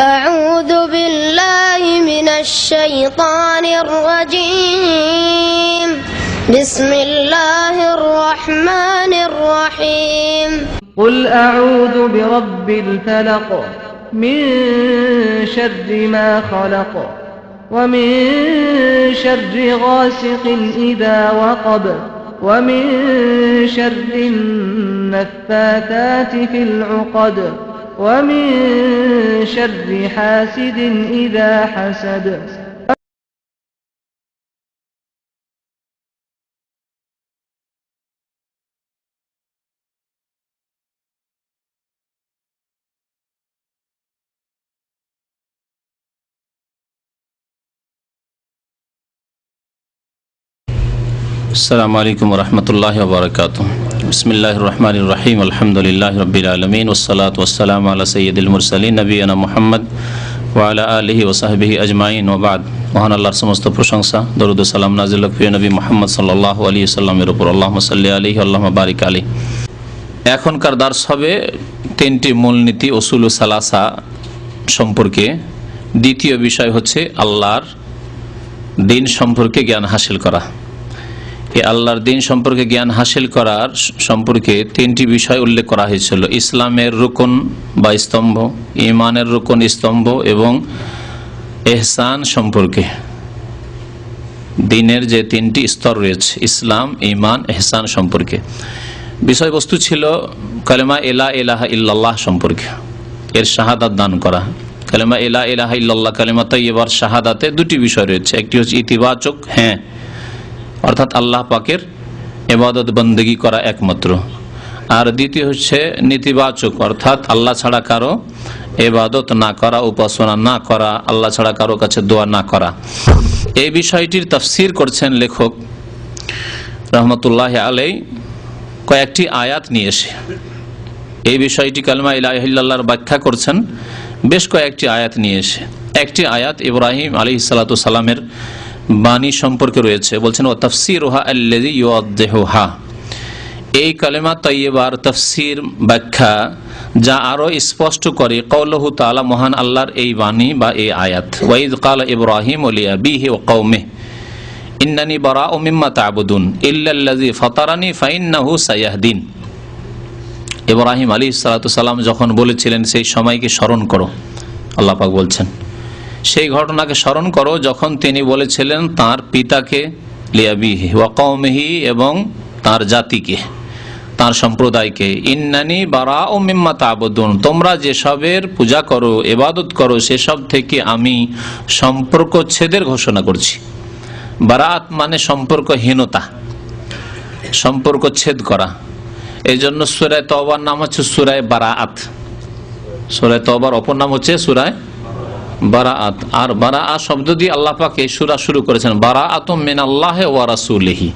أعوذ بالله من الشيطان الرجيم بسم الله الرحمن الرحيم قل أعوذ برب الفلق من شر ما خلق ومن شر غاسق إذا وقب ومن شر النفاثات في العقد ومن شر حاسد إذا حسد السلام عليكم ورحمة الله وبركاته بسم الله الرحمن الرحيم الحمد لله رب العالمين والصلاة والسلام على سيد المرسلين نبينا محمد وعلى آله وصحبه أجمعين وبعد মহান আল্লাহর সমস্ত প্রশংসা দরুদ ও সালাম নাযিল হোক প্রিয় নবী মুহাম্মদ সাল্লাল্লাহু আলাইহি সাল্লামের উপর আল্লাহুম্মা সাল্লি আলাইহি আল্লাহুম্মা বারিক আলাইহি। এখনকার দার্স হবে তিনটি মূলনীতি উসুল সালাসা সম্পর্কে। দ্বিতীয় বিষয় হচ্ছে আল্লাহর দ্বীন সম্পর্কে জ্ঞান হাসিল করা। এই আল্লাহর দ্বীন সম্পর্কে জ্ঞান হাসিল করার সম্পর্কে তিনটি বিষয় উল্লেখ করা হয়েছিল: ইসলামের রুকন বা স্তম্ভ, ঈমানের রুকন স্তম্ভ এবং ইহসান সম্পর্কে। দ্বীনের যে তিনটি স্তর রয়েছে ইসলাম, ঈমান, ইহসান সম্পর্কে বিষয়বস্তু ছিল কালেমা লা ইলাহা ইল্লাল্লাহ সম্পর্কে, এর শাহাদাত দান করা। কালেমা লা ইলাহা ইল্লাল্লাহ কালেমা তাইয়্যিবার শাহাদাতে দুটি বিষয় রয়েছে, একটি হচ্ছে ইতিবাচক হ্যাঁ, অর্থাৎ আল্লাহ পাকের ইবাদত বন্দেগী করা একমাত্র, আর দ্বিতীয় হচ্ছে নেতিবাচক, অর্থাৎ আল্লাহ ছাড়া কারো ইবাদত না করা, উপাসনা না করা, আল্লাহ ছাড়া কারো কাছে দোয়া না করা। এই বিষয়টির তাফসীর করছেন লেখক রহমতুল্লাহ আলাইহি কয়েকটি আয়াত নিয়ে এসে। এই বিষয়টি কালেমা লা ইলাহা ইল্লাল্লাহর ব্যাখ্যা করছেন বেশ কয়েকটি আয়াত নিয়ে এসে। একটি আয়াত ইব্রাহিম আলাইহিস সালাতু সালামের বাণী সম্পর্কে রয়েছে, বলছেন ও তাফসীরুহা আল্লাযী ইউওয়াদ্দিহুহা। এই কালেমা তাইয়্যিবার তাফসীর ব্যাখ্যা যা আরো স্পষ্ট করে কওলুহু তাআলা, মহান আল্লাহর এই বাণী বা এই আয়াত, ওয়াইদ ক্বালা ইব্রাহিমু লিআবিহি ওয়া কওমিহি ইন্নানী বারাউ মিম্মা তা'বুদুন ইল্লাল্লাযী ফাতারানী ফাইন্নাহু সায়াহদিন। ইব্রাহিম আলাইহিস সালাতু সালাম যখন বলেছিলেন সেই সময়কে স্মরণ করো, আল্লাহ পাক বলছেন সেই ঘটনাকে স্মরণ করো যখন তিনি বলেছিলেন তার পিতাকে লিআবিহি ওয়া কওমিহি এবং তার জাতিকে, তার সম্প্রদায়কে, ইন্নানী বারাউ মিম্মা তা'বুদুন, তোমরা যেসবের পূজা করো, ইবাদত করো, সেসব থেকে আমি সম্পর্কচ্ছেদের ঘোষণা করছি। বারাত মানে সম্পর্কহীনতা, সম্পর্কচ্ছেদ করা। এই জন্য সূরা তওবার নাম হচ্ছে সূরা বারাআত। সূরা তওবার অপর নাম হচ্ছে সূরা বারাআত। আর বারাআত শব্দ দিয়ে আল্লাহ পাক এই সূরা শুরু করেছেন, বারাআতুম মিনাল্লাহি ওয়া রাসূলিহি,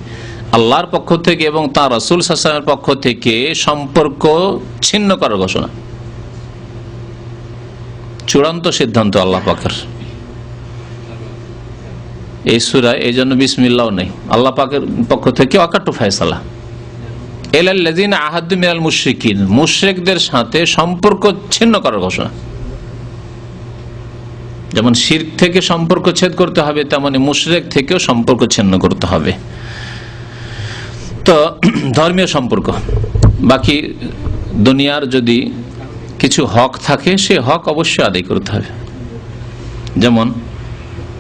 আল্লাহর পক্ষ থেকে এবং তার রাসূল সাল্লাল্লাহু আলাইহি ওয়াসাল্লামের পক্ষ থেকে সম্পর্ক ছিন্ন করার ঘোষণা। চূড়ান্ত সিদ্ধান্ত আল্লাহ পাকের এই সূরায়, এই জন্য বিসমিল্লাহও নেই। আল্লাহ পাকের পক্ষ থেকে অকাট্য ফয়সালা। ইলাল্লাযিনা আহাদু মিনাল মুশরিকিন, মুশরিকদের সাথে সম্পর্ক ছিন্ন করার ঘোষণা। যেমন শিরক থেকে সম্পর্ক ছেদ করতে হবে, তেমনি মুশরিক থেকেও সম্পর্ক ছিন্ন করতে হবে। তো ধর্মীয় সম্পর্ক, বাকি দুনিয়ার যদি কিছু হক থাকে সে হক অবশ্যই আদায় করতে হবে। যেমন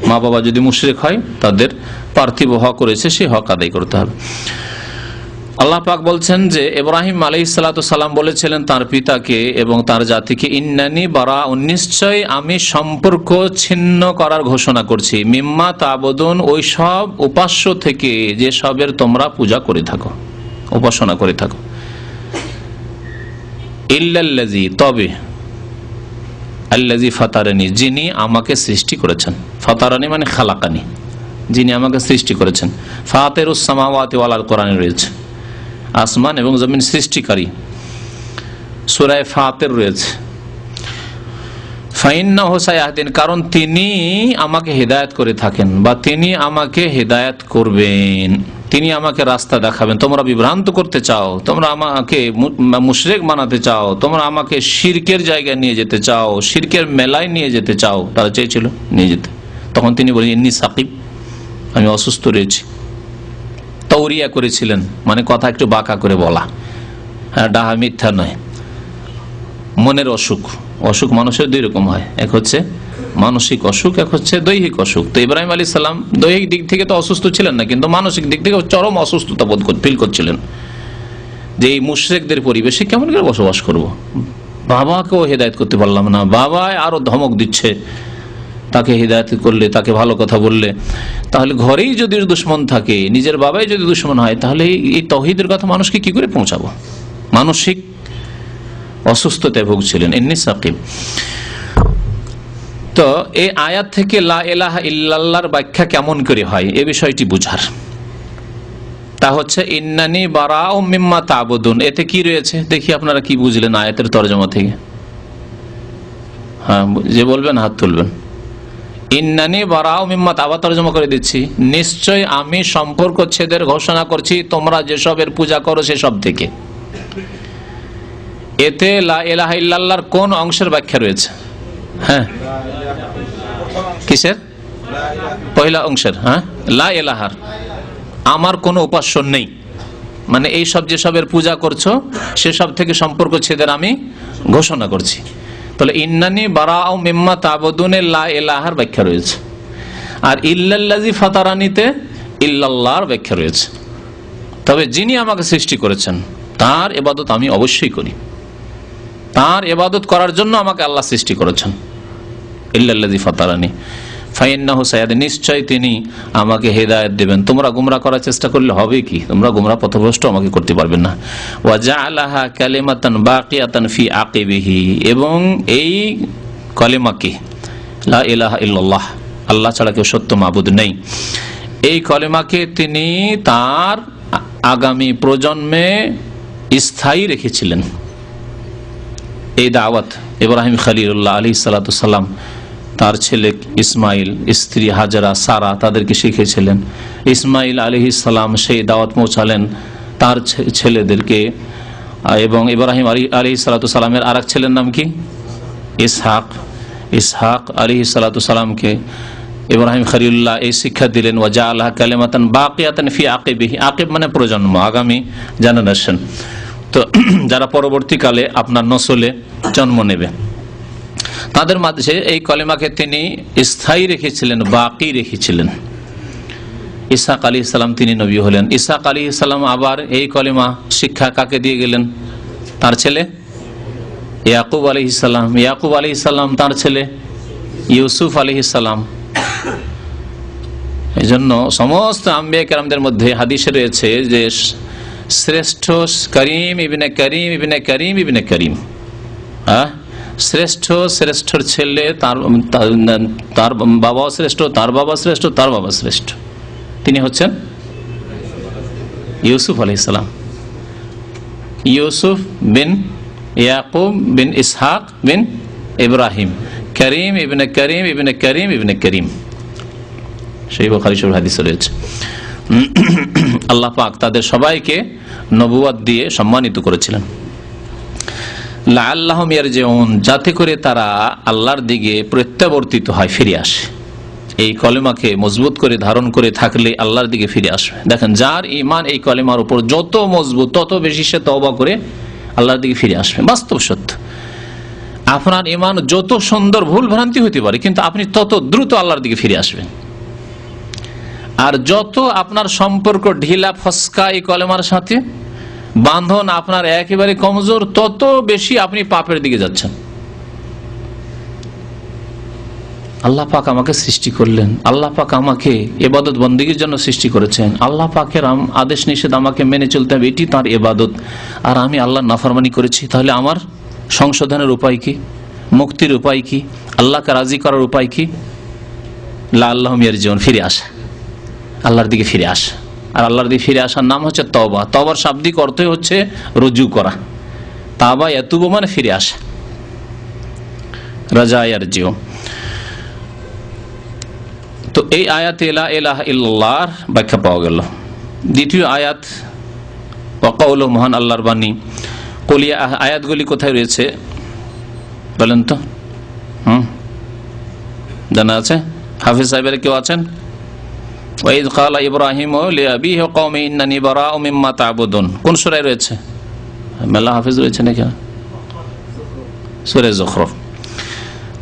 মা বাবা যদি মুশরিক হয় তাদের পার্থিব হক রয়েছে, সে হক আদায় করতে হবে। আল্লাহ পাক বলছেন যে ইব্রাহিম আলাইহিস সালাতু সালাম বলেছিলেন তার পিতাকে এবং তার জাতিকে, ইন্নানী বারাউ, নিশ্চয় আমি সম্পর্ক ছিন্ন করার ঘোষণা করছি, মিম্মা তা'বুদুন, ওই সব উপাস্য থেকে যে সবের তোমরা পূজা করে থাকো, উপাসনা করে থাকো, ইল্লাল্লাযী, তবে, আল্লাযী ফাতারানী, যিনি আমাকে সৃষ্টি করেছেন। ফাতারানী মানে খালাকানি, যিনি আমাকে সৃষ্টি করেছেন। ফাতিরুস সামাওয়াতি ওয়াল আরদ কোরআনে রয়েছে, আসমান এবং জমিন সৃষ্টিকারী, সূরা ফাতির রয়েছে। ফাইন্নাহু সায়াহদিন, কারণ তিনি আমাকে হিদায়াত করে থাকেন বা তিনি আমাকে হিদায়াত করবেন, তিনি আমাকে রাস্তা দেখাবেন। তোমরা বিভ্রান্ত করতে চাও, তোমরা আমাকে মুশরিক বানাতে চাও, তোমরা আমাকে শিরকের জায়গায় নিয়ে যেতে চাও, শিরকের মেলায় নিয়ে যেতে চাও। তারা চেয়েছিল নিয়ে যেতে। তখন তিনি বলেন ইন্নী সাকিব, আমি অসুস্থ রয়েছি। তৌরিয়া করেছিলেন, মানে কথা একটু বাঁকা করে বলা, ডাহা মিথ্যা নয়। মনের অসুখ, অসুখ মানুষের দুই রকম হয়, এক হচ্ছে মানসিক অসুখ, এক হচ্ছে দৈহিক অসুখ। তো ইব্রাহিম আলাইহিস সালাম দৈহিক দিক থেকে তো অসুস্থ ছিলেন না, কিন্তু মানসিক দিক থেকে চরম অসুস্থতা বোধ ফিল করছিলেন যে এই মুশরিকদের পরিবেশে কেমন করে বসবাস করব। বাবাকেও হেদায়েত করতে পারলাম না, বাবা আরো ধমক দিচ্ছে, তাকে হিদায়াত করলে, তাকে ভালো কথা বললে, তাহলে ঘরেই যদি দুশ্মন থাকে, নিজের বাবাই যদি দুশ্মন হয়, তাহলে এই তাওহীদের কথা মানুষকে কি করে পৌঁছাবো। মানসিক অসুস্থতায় ভুগছিলেন, ইন্নী সাকিব। তো এই আয়াত থেকে লা ইলাহা ইল্লাল্লাহর ব্যাখ্যা কেমন করে হয় এ বিষয়টি বুঝার। তা হচ্ছে ইন্নানি বারাউ মিম্মা তা'বুদুন। এতে কি রয়েছে দেখি আপনারা কি বুঝলেন আয়াতের তরজমা থেকে? হ্যাঁ, যে বলবেন হাত তুলবেন। ইন্নানি বারাউ মিম্মা, আবার তরজমা করে দিচ্ছি, নিশ্চয় আমি সম্পর্ক ছেদের ঘোষণা করছি তোমরা যেসবের পূজা করো সেসব থেকে। এতে লা ইলাহা ইল্লাল্লাহর কোন অংশের ব্যাখ্যা রয়েছে? হ্যাঁ, কিসের? পয়লা অংশের। হ্যাঁ, লা ইলাহার, আমার কোনো উপাস্য নেই, মানে এই সব যেসবের পূজা করছো সেসব থেকে সম্পর্ক ছেদের আমি ঘোষণা করছি। তাহলে ইন্নানি বারাউ মিম্মা তা'বুদুনে লা ইলাহার ব্যাখ্যা রয়েছে, আর ইল্লাল্লাযী ফাতারানিতে ইল্লাল্লাহর ব্যাখ্যা রয়েছে। তবে যিনি আমাকে সৃষ্টি করেছেন তার ইবাদত আমি অবশ্যই করি, তার ইবাদত করার জন্য আমাকে আল্লাহ সৃষ্টি করেছেন। ইল্লাল্লাযী ফাতারানি ফাইন্নাহু সায়াহদিন, নিশ্চয় তিনি আমাকে হেদায়েত দেবেন। তোমরা গুমরাহ করার চেষ্টা করলে হবে কি? তোমরা গুমরাহ পথভ্রষ্ট আমাকে করতে পারবে না। ওয়া জাআলাহা কালিমাতান বাকিয়াতান ফি আকিবিহি, এবং এই কলেমাকে লা ইলাহা ইল্লাল্লাহ, আল্লাহ ছাড়া কেউ সত্য মাবুদ নেই, এই কলেমাকে তিনি তার আগামী প্রজন্মে স্থায়ী রেখেছিলেন। এই দাওয়াত ইব্রাহিম খলিলুল্লাহ আলাইহিস সালাতু সালাম তার ছেলে ইসমাইল, স্ত্রী হাজরা, সারা তাদেরকে শিখিয়েছিলেন। ইসমাইল আলাইহিস সালাম সেই দাওয়াত পৌঁছালেন তার ছেলেদেরকে, এবং ইব্রাহিম আলাইহিস সালাতু সালামের আরেক ছেলের নাম কি? ইসহাক। ইসহাক আলাইহিস সালাতু সালামকে ইব্রাহিম খলিলুল্লাহ এই শিক্ষা দিলেন, ওয়া জাআলাহা কালিমাতান বাকিয়াতান ফি আকিবিহি, আকিব মানে প্রজন্ম, আগামী জেনারেশন। তো যারা পরবর্তীকালে আপনার নসলে জন্ম নেবে, তাদের মাঝে এই কলেমাকে তিনি স্থায়ী রেখেছিলেন, বাকি রেখেছিলেন। ইসহাক আলাইহিস সালাম তিনি নবী হলেন। ইসহাক আলাইহিস সালাম আবার এই কলেমা শিক্ষা কাকে দিয়ে গেলেন? তার ছেলে ইয়াকুব আলাইহিস সালাম। ইয়াকুব আলাইহিস সালাম তার ছেলে ইউসুফ আলাইহিস সালাম। এই জন্য সমস্ত আম্বিয়া কেরামদের মধ্যে হাদিসে রয়েছে যে শ্রেষ্ঠ করিম ইবনে করিম ইবনে করিম ইবনে করিম, শ্রেষ্ঠ শ্রেষ্ঠর ছেলে, তার বাবা শ্রেষ্ঠ, তার বাবা শ্রেষ্ঠ, তার বাবা শ্রেষ্ঠ, তিনি হচ্ছেন ইউসুফ আলাইহিস সালাম। ইউসুফ বিন ইয়াকুব বিন ইসহাক বিন ইব্রাহিম, করিম ইবনে করিম ইবনে করিম ইবনে করিম, সেই বুখারী শরীফ হাদিসে রয়েছে। আল্লাহ পাক তাদের সবাইকে নবুয়ত দিয়ে সম্মানিত করেছিলেন। লাআল্লাহুম ইয়ারজিউন, যাতে করে তারা আল্লাহর দিকে প্রত্যাবর্তিত হয়, ফিরে আসে। এই কলেমাকে মজবুত করে ধারণ করে থাকলে আল্লাহর দিকে ফিরে আসবে। দেখেন, যার ঈমান এই কলেমার উপর যত মজবুত তত বেশি সে তওবা করে আল্লাহর দিকে ফিরে আসবে। বাস্তব সত্য, আপনার ঈমান যত সুন্দর, ভুল ভ্রান্তি হতে পারে, কিন্তু আপনি তত দ্রুত আল্লাহর দিকে ফিরে আসবেন। আর যত আপনার সম্পর্ক ঢিলা ফসকা এই কলেমার সাথে, বাঁধন আপনার একেবারে কমজোর, তত বেশি আপনি পাপের দিকে যাচ্ছেন। আল্লাহ পাক আমাকে সৃষ্টি করলেন, আল্লাহ পাক আমাকে ইবাদত বন্দেগীর জন্য সৃষ্টি করেছেন, আল্লাহ পাকের আদেশ নিষেধ আমাকে মেনে চলতে হবে, এটি তার ইবাদত, আর আমি আল্লাহর নাফরমানি করেছি। তাহলে আমার সংশোধনের উপায় কি? মুক্তির উপায় কি? আল্লাহকে রাজি করার উপায় কি? লাআল্লাহুম ইয়ারজিউন, ফিরে আসা, আল্লাহর দিকে ফিরে আসা। আর আল্লাহর দিকে ফিরে আসার নাম হচ্ছে তওবা। তওবার শাব্দিক অর্থই হচ্ছে রুজু করা। তাবা ইয়াতুবু মানে ফিরে আসা, রাজা ইয়ারজিউ। তো এই আয়াতে লা ইলাহা ইল্লাল্লাহর ব্যাখ্যা পাওয়া গেল। দ্বিতীয় আয়াত ওয়াকাউল, মহান আল্লাহর বাণী। কলিয়া আয়াতগুলি কোথায় রয়েছে বলেন তো? জানা আছে? হাফিজ সাহেবের কেউ আছেন? ওয়াইদ ক্বালা ইব্রাহিমু লিআবিহি ওয়া কওমিহি ইন্নানী বারাউম মিম্মা তা'বুদুন, কোন সূরায় রয়েছে? মেলা হাফিজ রয়েছে নাকি? সূরা যুখরুফ,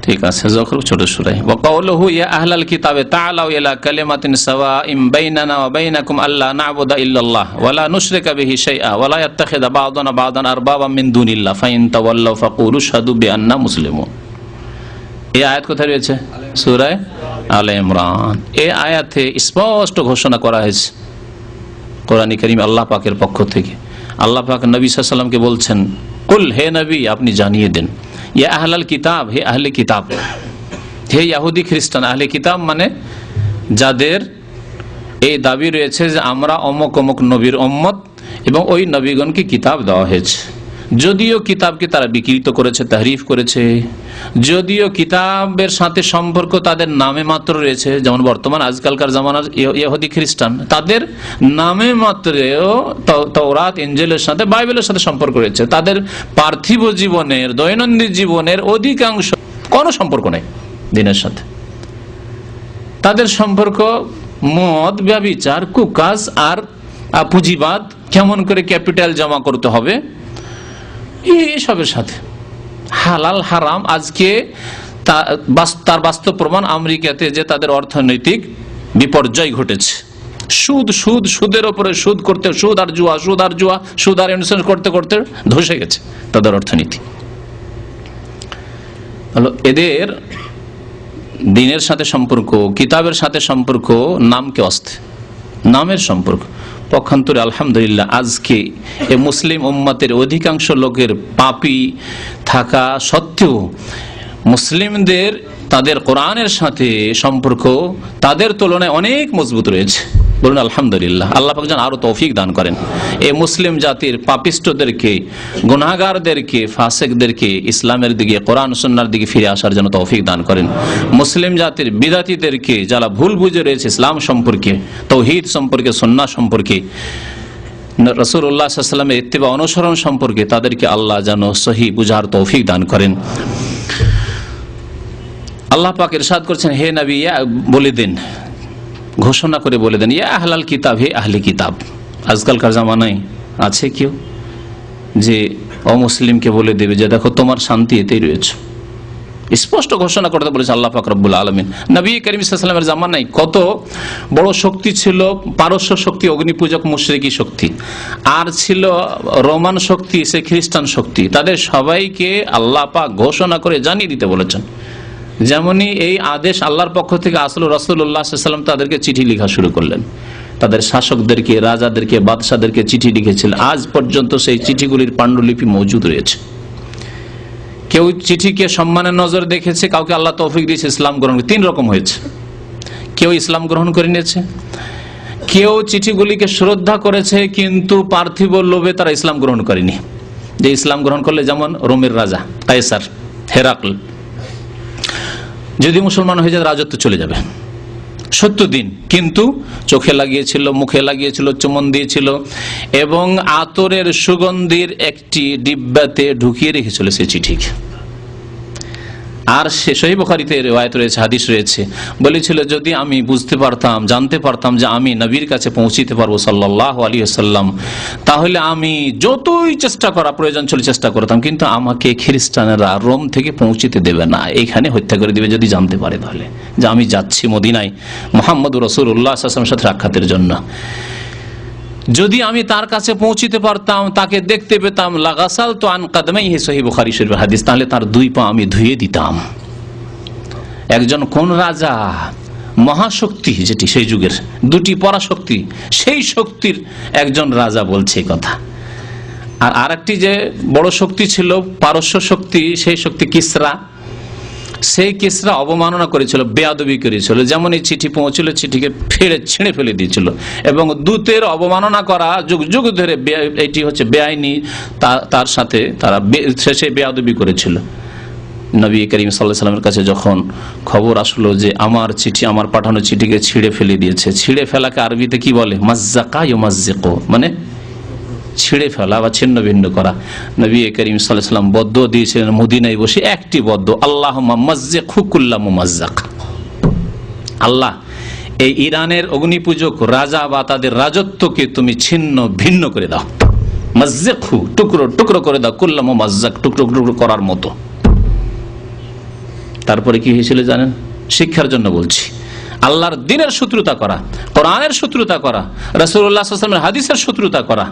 ঠিক আছে, যুখরুফ ছোট সূরা। ওয়া কাউলুহু ইয়া আহলাল কিতাবে তাআলাউ ইলা কালিমাতিন সাওয়াইন বাইনানা ওয়া বাইনাকুম আল্লা না'বুদা ইল্লাল্লাহ ওয়া লা নুশরিকা বিহি শাইআ ওয়া লা ইয়াত্তাখিযা বা'দুনা বা'দান আরবাবাম মিন দুনিল্লাহ ফাইন তাওয়াল্লাউ ফাকুলু আশহাদু বিআন্না মুসলিমুন। এই আয়াত কোথায় রয়েছে? সূরা আলে ইমরান। এই আয়াতে স্পষ্ট ঘোষণা করা হয়েছে কোরআনে কারীম আল্লাহ পাকের পক্ষ থেকে। আল্লাহ পাক নবী সাল্লাল্লাহু আলাইহি ওয়াসাল্লামকে বলছেন, কুল, হে নবী আপনি জানিয়ে দেন, ইয়া আহলাল কিতাব, হে আহলে কিতাব, হে ইহুদি খ্রিস্টান। আহলে কিতাব মানে যাদের এই দাবি রয়েছে যে আমরা অমুক অমুক নবীর উম্মত এবং ওই নবীগণকে কিতাব দেওয়া হয়েছে। যদিও কিতাবকে তারা বিকৃত করেছে, তাহরিফ করেছে, যদিও কিতাবের সাথে সম্পর্ক তাদের নামে মাত্র রয়েছে, যেমন বর্তমান আজকালকার জামানার ইহুদি খ্রিস্টান, তাদের নামে মাত্রেও তাওরাত ইনজিলের সাথে বাইবেলের সাথে সম্পর্ক রয়েছে। তাদের পার্থিব জীবনের, দৈনন্দিন জীবনের অধিকাংশ কোনো সম্পর্ক নেই দিনের সাথে। তাদের সম্পর্ক মদ, ব্যভিচার, কুকাজ আর পুঁজিবাদ, কেমন করে ক্যাপিটাল জমা করতে হবে, এইসবের সাথে। হালাল হারাম আজকে তার বাস্তব প্রমাণ আমেরিকাতে যে তাদের অর্থনৈতিক বিপর্যয় ঘটেছে। সুদ সুদ সুদের ওপরে সুদ করতে, সুদ আর জুয়া, সুদ আর জুয়া, সুদ আর ইনভেস্টমেন্ট করতে করতে ধসে গেছে তাদের অর্থনীতি। এদের দিনের সাথে সম্পর্ক, কিতাবের সাথে সম্পর্ক নামকে অস্তে, নামের সম্পর্ক। পক্ষান্তরে আলহামদুলিল্লাহ আজকে এ মুসলিম উম্মতের অধিকাংশ লোকের পাপী থাকা সত্ত্বেও মুসলিমদের তাদের কোরআনের সাথে সম্পর্ক তাদের তুলনায় অনেক মজবুত রয়েছে। বলুন আলহামদুলিল্লাহ। আল্লাহ পাক যেন আরো তৌফিক দান করেন এই মুসলিম জাতির পাপিষ্টদেরকে, গুনাহগারদেরকে, ফাসিকদেরকে ইসলামের দিকে, কোরআন সুন্নাহর দিকে ফিরে আসার জন্য তৌফিক দান করেন। মুসলিম জাতির বিদাতীদেরকে, যারা ভুল বুঝে রয়েছে ইসলাম সম্পর্কে, তাওহীদ সম্পর্কে, সুন্নাহ সম্পর্কে, রাসূলুল্লাহ সাল্লাল্লাহু আলাইহি ওয়াসাল্লামের ইত্তিবা অনুসরণ সম্পর্কে, তাদেরকে আল্লাহ যেন সহি বুঝার তৌফিক দান করেন। আল্লাহ পাক ইরশাদ করছেন, হে নবী বলে দেন, ঘোষণা করে বলে দেন, ইয়া আহলাল কিতাব, হে আহলে কিতাব। আজকালকার জামানায় আছে কেউ যে অমুসলিমকে বলে দেবে যে দেখো তোমার শান্তি এতেই রয়েছে? স্পষ্ট ঘোষণা করতে বলেছে আল্লাহ পাক রব্বুল আলামিন। নবী করিম সাল্লাল্লাহু আলাইহি ওয়াসাল্লামের জামানায় কত বড় শক্তি ছিল, পারস্য শক্তি, অগ্নিপূজক মুশরিকি শক্তি, আর ছিল রোমান শক্তি, সে খ্রিস্টান শক্তি। তাদের সবাইকে আল্লাহ পাক ঘোষণা করে জানিয়ে দিতে বলেছেন। যেমনই এই আদেশ আল্লাহর পক্ষ থেকে আসলো, রাসূলুল্লাহ সাল্লাল্লাহু আলাইহি ওয়াসাল্লাম তাদেরকে চিঠি লেখা শুরু করলেন। তাদের শাসকদেরকে, রাজাদেরকে, বাদশাদেরকে চিঠি লিখেছিলেন। আজ পর্যন্ত সেই চিঠিগুলির পাণ্ডুলিপি মজুদ রয়েছে। কেউ চিঠিকে সম্মানের নজর দেখেছে, কাউকে আল্লাহ তৌফিক দিয়েছে ইসলাম গ্রহণ। তিন রকম হয়েছে। কেউ ইসলাম গ্রহণ করে নিয়েছে, কেউ চিঠিগুলিকে শ্রদ্ধা করেছে কিন্তু পার্থিব লোভে তারা ইসলাম গ্রহণ করেনি। যে ইসলাম গ্রহণ করলে, যেমন রোমের রাজা কায়সার, হেরাকল, যদি মুসলমান হয়ে যায় রাজত্ব চলে যাবে 70 দিন, কিন্তু চোখে লাগিয়েছিল, মুখে লাগিয়েছিল, চুমন দিয়েছিল এবং আতরের সুগন্ধির একটি ডিব্বাতে ঢুকিয়ে রেখেছিল সে চিঠিকে। আর সে সহিহ বুখারীতে রিওয়ায়াত রয়েছে, হাদিস রয়েছে, বলেছিল যদি আমি বুঝতে পারতাম, জানতে পারতাম যে আমি নবীর কাছে পৌঁছিতে পারবো সাল্লাল্লাহু আলাইহি ওয়াসাল্লাম, তাহলে আমি যতই চেষ্টা করা প্রয়োজন ছিল চেষ্টা করতাম, কিন্তু আমাকে খ্রিস্টানেরা রোম থেকে পৌঁছিতে দেবে না, এখানে হত্যা করে দিবে যদি জানতে পারে তাহলে যে আমি যাচ্ছি মদিনায় মুহাম্মদুর রাসূলুল্লাহ সাল্লাল্লাহু আলাইহি ওয়াসাল্লামের সাথে সাক্ষাতের জন্য। যদি আমি তার কাছে পৌঁছিতে পারতাম, তাকে দেখতে পেতাম, লাগাসালতু আন কাদমাইহি, সহিহ বুখারী শরীফের হাদিস, তাহলে তার দুই পা আমি ধুয়ে দিতাম। একজন কোন রাজা, মহাশক্তি যেটি সেই যুগের, দুটি পরাশক্তি, সেই শক্তির একজন রাজা বলছে এই কথা। আর আরেকটি যে বড় শক্তি ছিল, পারস্য শক্তি, সেই শক্তি কিসরা, সেই কিসরা অবমাননা করেছিল, বেয়াদবি করেছিল। যেমন এই চিঠি পৌঁছল, চিঠিকে ছিঁড়ে ফেলে দিয়েছিল এবং দূতের অবমাননা করা যুগ যুগ ধরে এটি হচ্ছে বেআইনি, তার সাথে তারা শেষে বেয়াদবি করেছিল। নবী করিম সাল্লাল্লাহু আলাইহি ওয়াসাল্লামের কাছে যখন খবর আসলো যে আমার চিঠি, আমার পাঠানো চিঠিকে ছিঁড়ে ফেলে দিয়েছে। ছিঁড়ে ফেলাকে আরবিতে কি বলে? মাজ্জাকা ইউমাজ্জিকু, মানে ছিঁড়ে ফেলা বা ছিন্ন ভিন্ন করা। নবী করিম সাল্লাল্লাহু আলাইহি ওয়াসাল্লাম বদদুয়া দিয়েছিলেন মদিনায় বসে, একটি বদদুয়া, আল্লাহুম্মা মাজ্জিকহু কুল্লা মুমাজ্জাক। আল্লাহ, এই ইরানের অগ্নিপূজক রাজা বা তাদের রাজত্বকে তুমি ছিন্ন ভিন্ন করে দাও। মাজ্জিকহু, টুকরো টুকরো করে দাও, কুল্লা মুমাজ্জাক, টুকরো টুকরো করার মতো। তারপরে কি হয়েছিল জানেন? শিক্ষার জন্য বলছি। আল্লাহর দ্বীনের শত্রুতা করা, কোরআনের শত্রুতা করা, রাসূলুল্লাহ সাল্লাল্লাহু আলাইহি ওয়াসাল্লামের হাদিসের শত্রুতা করা,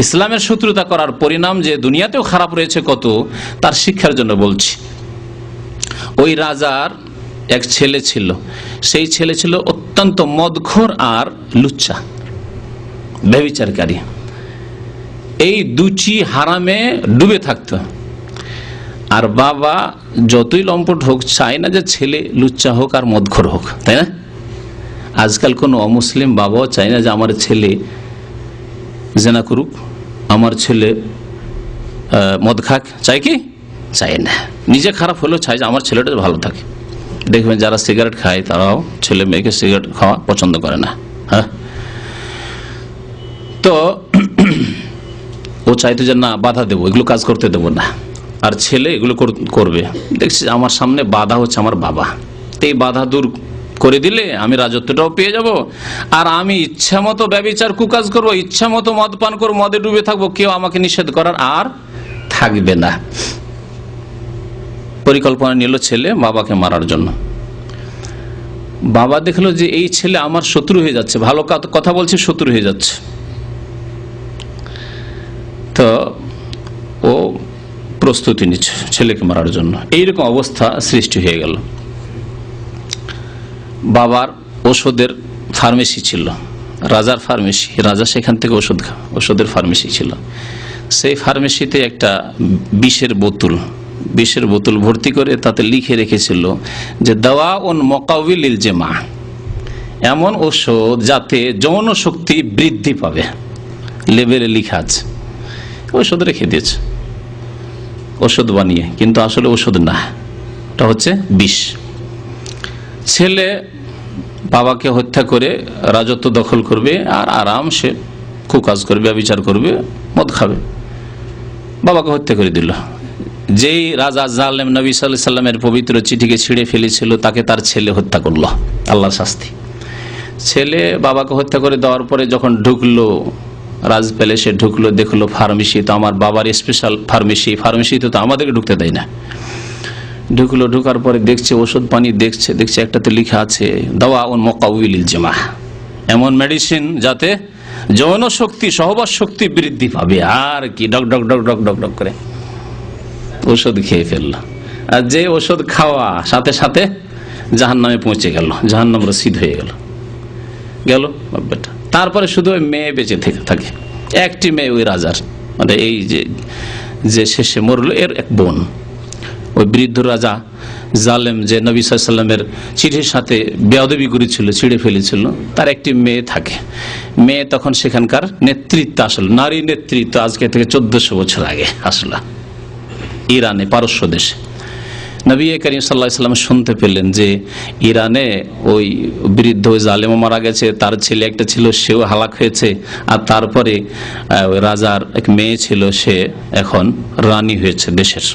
ইসলামের শত্রুতা করার পরিণাম যে দুনিয়াতেও খারাপ রয়েছে কত, তার শিক্ষার জন্য বলছি। ওই রাজার এক ছেলে ছিল, সেই ছেলে ছিল অত্যন্ত মদখোর আর লুচ্চা, ব্যভিচারকারী। এই দুটি হারামে ডুবে থাকতো। আর বাবা যতই লম্পট হোক, চায় না যে ছেলে লুচ্চা হোক আর মদখোর হোক, তাই না? আজকাল কোনো অমুসলিম বাবাও চায় না যে আমার ছেলে জেনা করুক, আমার ছেলে মদ খাক, চাই কি? চায় না। নিজে খারাপ হলেও চায় যে আমার ছেলেটা ভালো থাকে। দেখবেন যারা সিগারেট খায় তারাও ছেলে মেয়েকে সিগারেট খাওয়া পছন্দ করে না। হ্যাঁ, তো ও চাইতো যে না, বাধা দেবো, এগুলো কাজ করতে দেবো না, আর ছেলে এগুলো করবে। দেখছি আমার সামনে বাধা হচ্ছে আমার বাবা, এই বাধা দূর করে দিলে আমি রাজত্বটাও পেয়ে যাব, আর আমি ইচ্ছা মতো ব্যভিচার কুকাজ করবো, ইচ্ছা মতো মদ পান করবো, মদে ডুবে থাকবো, কেউ আমাকে নিষেধ করার আর থাকবে না। পরিকল্পনা নিল ছেলে বাবাকে মারার জন্য। বাবা দেখলো যে এই ছেলে আমার শত্রু হয়ে যাচ্ছে, ভালো কথা বলছে, শত্রু হয়ে যাচ্ছে। তো ও প্রস্তুতি নিচ্ছে ছেলেকে মারার জন্য। এইরকম অবস্থা সৃষ্টি হয়ে গেল। বাবার ওষুধের ফার্মেসি ছিল, রাজার ফার্মেসি, রাজা সেখান থেকে ওষুধের ফার্মেসি ছিল। সেই ফার্মেসিতে একটা বিষের বোতল ভর্তি করে তাতে লিখে রেখেছিল যে দাওয়াউন মুকাউবিলিল জিমা, এমন ওষুধ যাতে যৌন শক্তি বৃদ্ধি পাবে, লেবেলে লেখা আছে। ওষুধ রেখে দিয়েছে, ওষুধ বানিয়ে, কিন্তু আসলে ওষুধ না, এটা হচ্ছে বিষ। ছেলে বাবাকে হত্যা করে রাজত্ব দখল করবে আর আরামসে কুকাজ করবে, বিচার করবে, মদ খাবে। বাবাকে হত্যা করে দিল। যেই রাজা জালেম নবী সাল্লাল্লাহু আলাইহি ওয়াসাল্লামের পবিত্র চিঠিকে ছিঁড়ে ফেলেছিল, তাকে তার ছেলে হত্যা করলো, আল্লাহর শাস্তি। ছেলে বাবাকে হত্যা করে দেওয়ার পরে যখন ঢুকলো রাজ প্যালেসে, ঢুকলো, দেখলো ফার্মেসি তো আমার বাবার স্পেশাল ফার্মেসিতে তো আমাদেরকে ঢুকতে দেয় না। ঢুকার পরে দেখছে ওষুধ পানি, দেখছে একটাতে লেখা আছে দাওয়াউন মুকাউবিলিল জিমা, এমন মেডিসিন যাতে যৌন শক্তি, সহবাস শক্তি বৃদ্ধি পাবে। আর কি ডক ডক ডক ডক ডক ডক করে ওষুধ খেয়ে ফেললো। আর যে ওষুধ খাওয়া সাথে সাথে জাহান্নামে পৌঁছে গেল, জাহান্নাম রসিদ হয়ে গেল বেটা। তারপরে শুধু ওই মেয়ে বেঁচে থাকে, একটি মেয়ে ওই রাজার, মানে এই যে শেষে মরলো এর এক বোন। ওই বৃদ্ধ রাজা জালেম যে নবী সাল্লাল্লাহু আলাইহি ওয়াসাল্লামের চিঠির সাথে বেয়াদবি করেছিল, ছিঁড়ে ফেলেছিল, তার একটি মেয়ে থাকে। মেয়ে তখন সেখানকার নেতৃত্ব, আসলে নারী নেতৃত্ব আজকে থেকে 1400 বছর আগে আসলে ইরানে, পারস্য দেশে। নবী করিম সাল্লাল্লাহু আলাইহি ওয়াসাল্লাম শুনতে পেলেন যে ইরানে ওই বৃদ্ধ জালেমও মারা গেছে, তার ছেলে একটা ছিল সেও হালাক হয়েছে, আর তারপরে ওই রাজার এক মেয়ে ছিল, সে এখন রানী হয়েছে, দেশের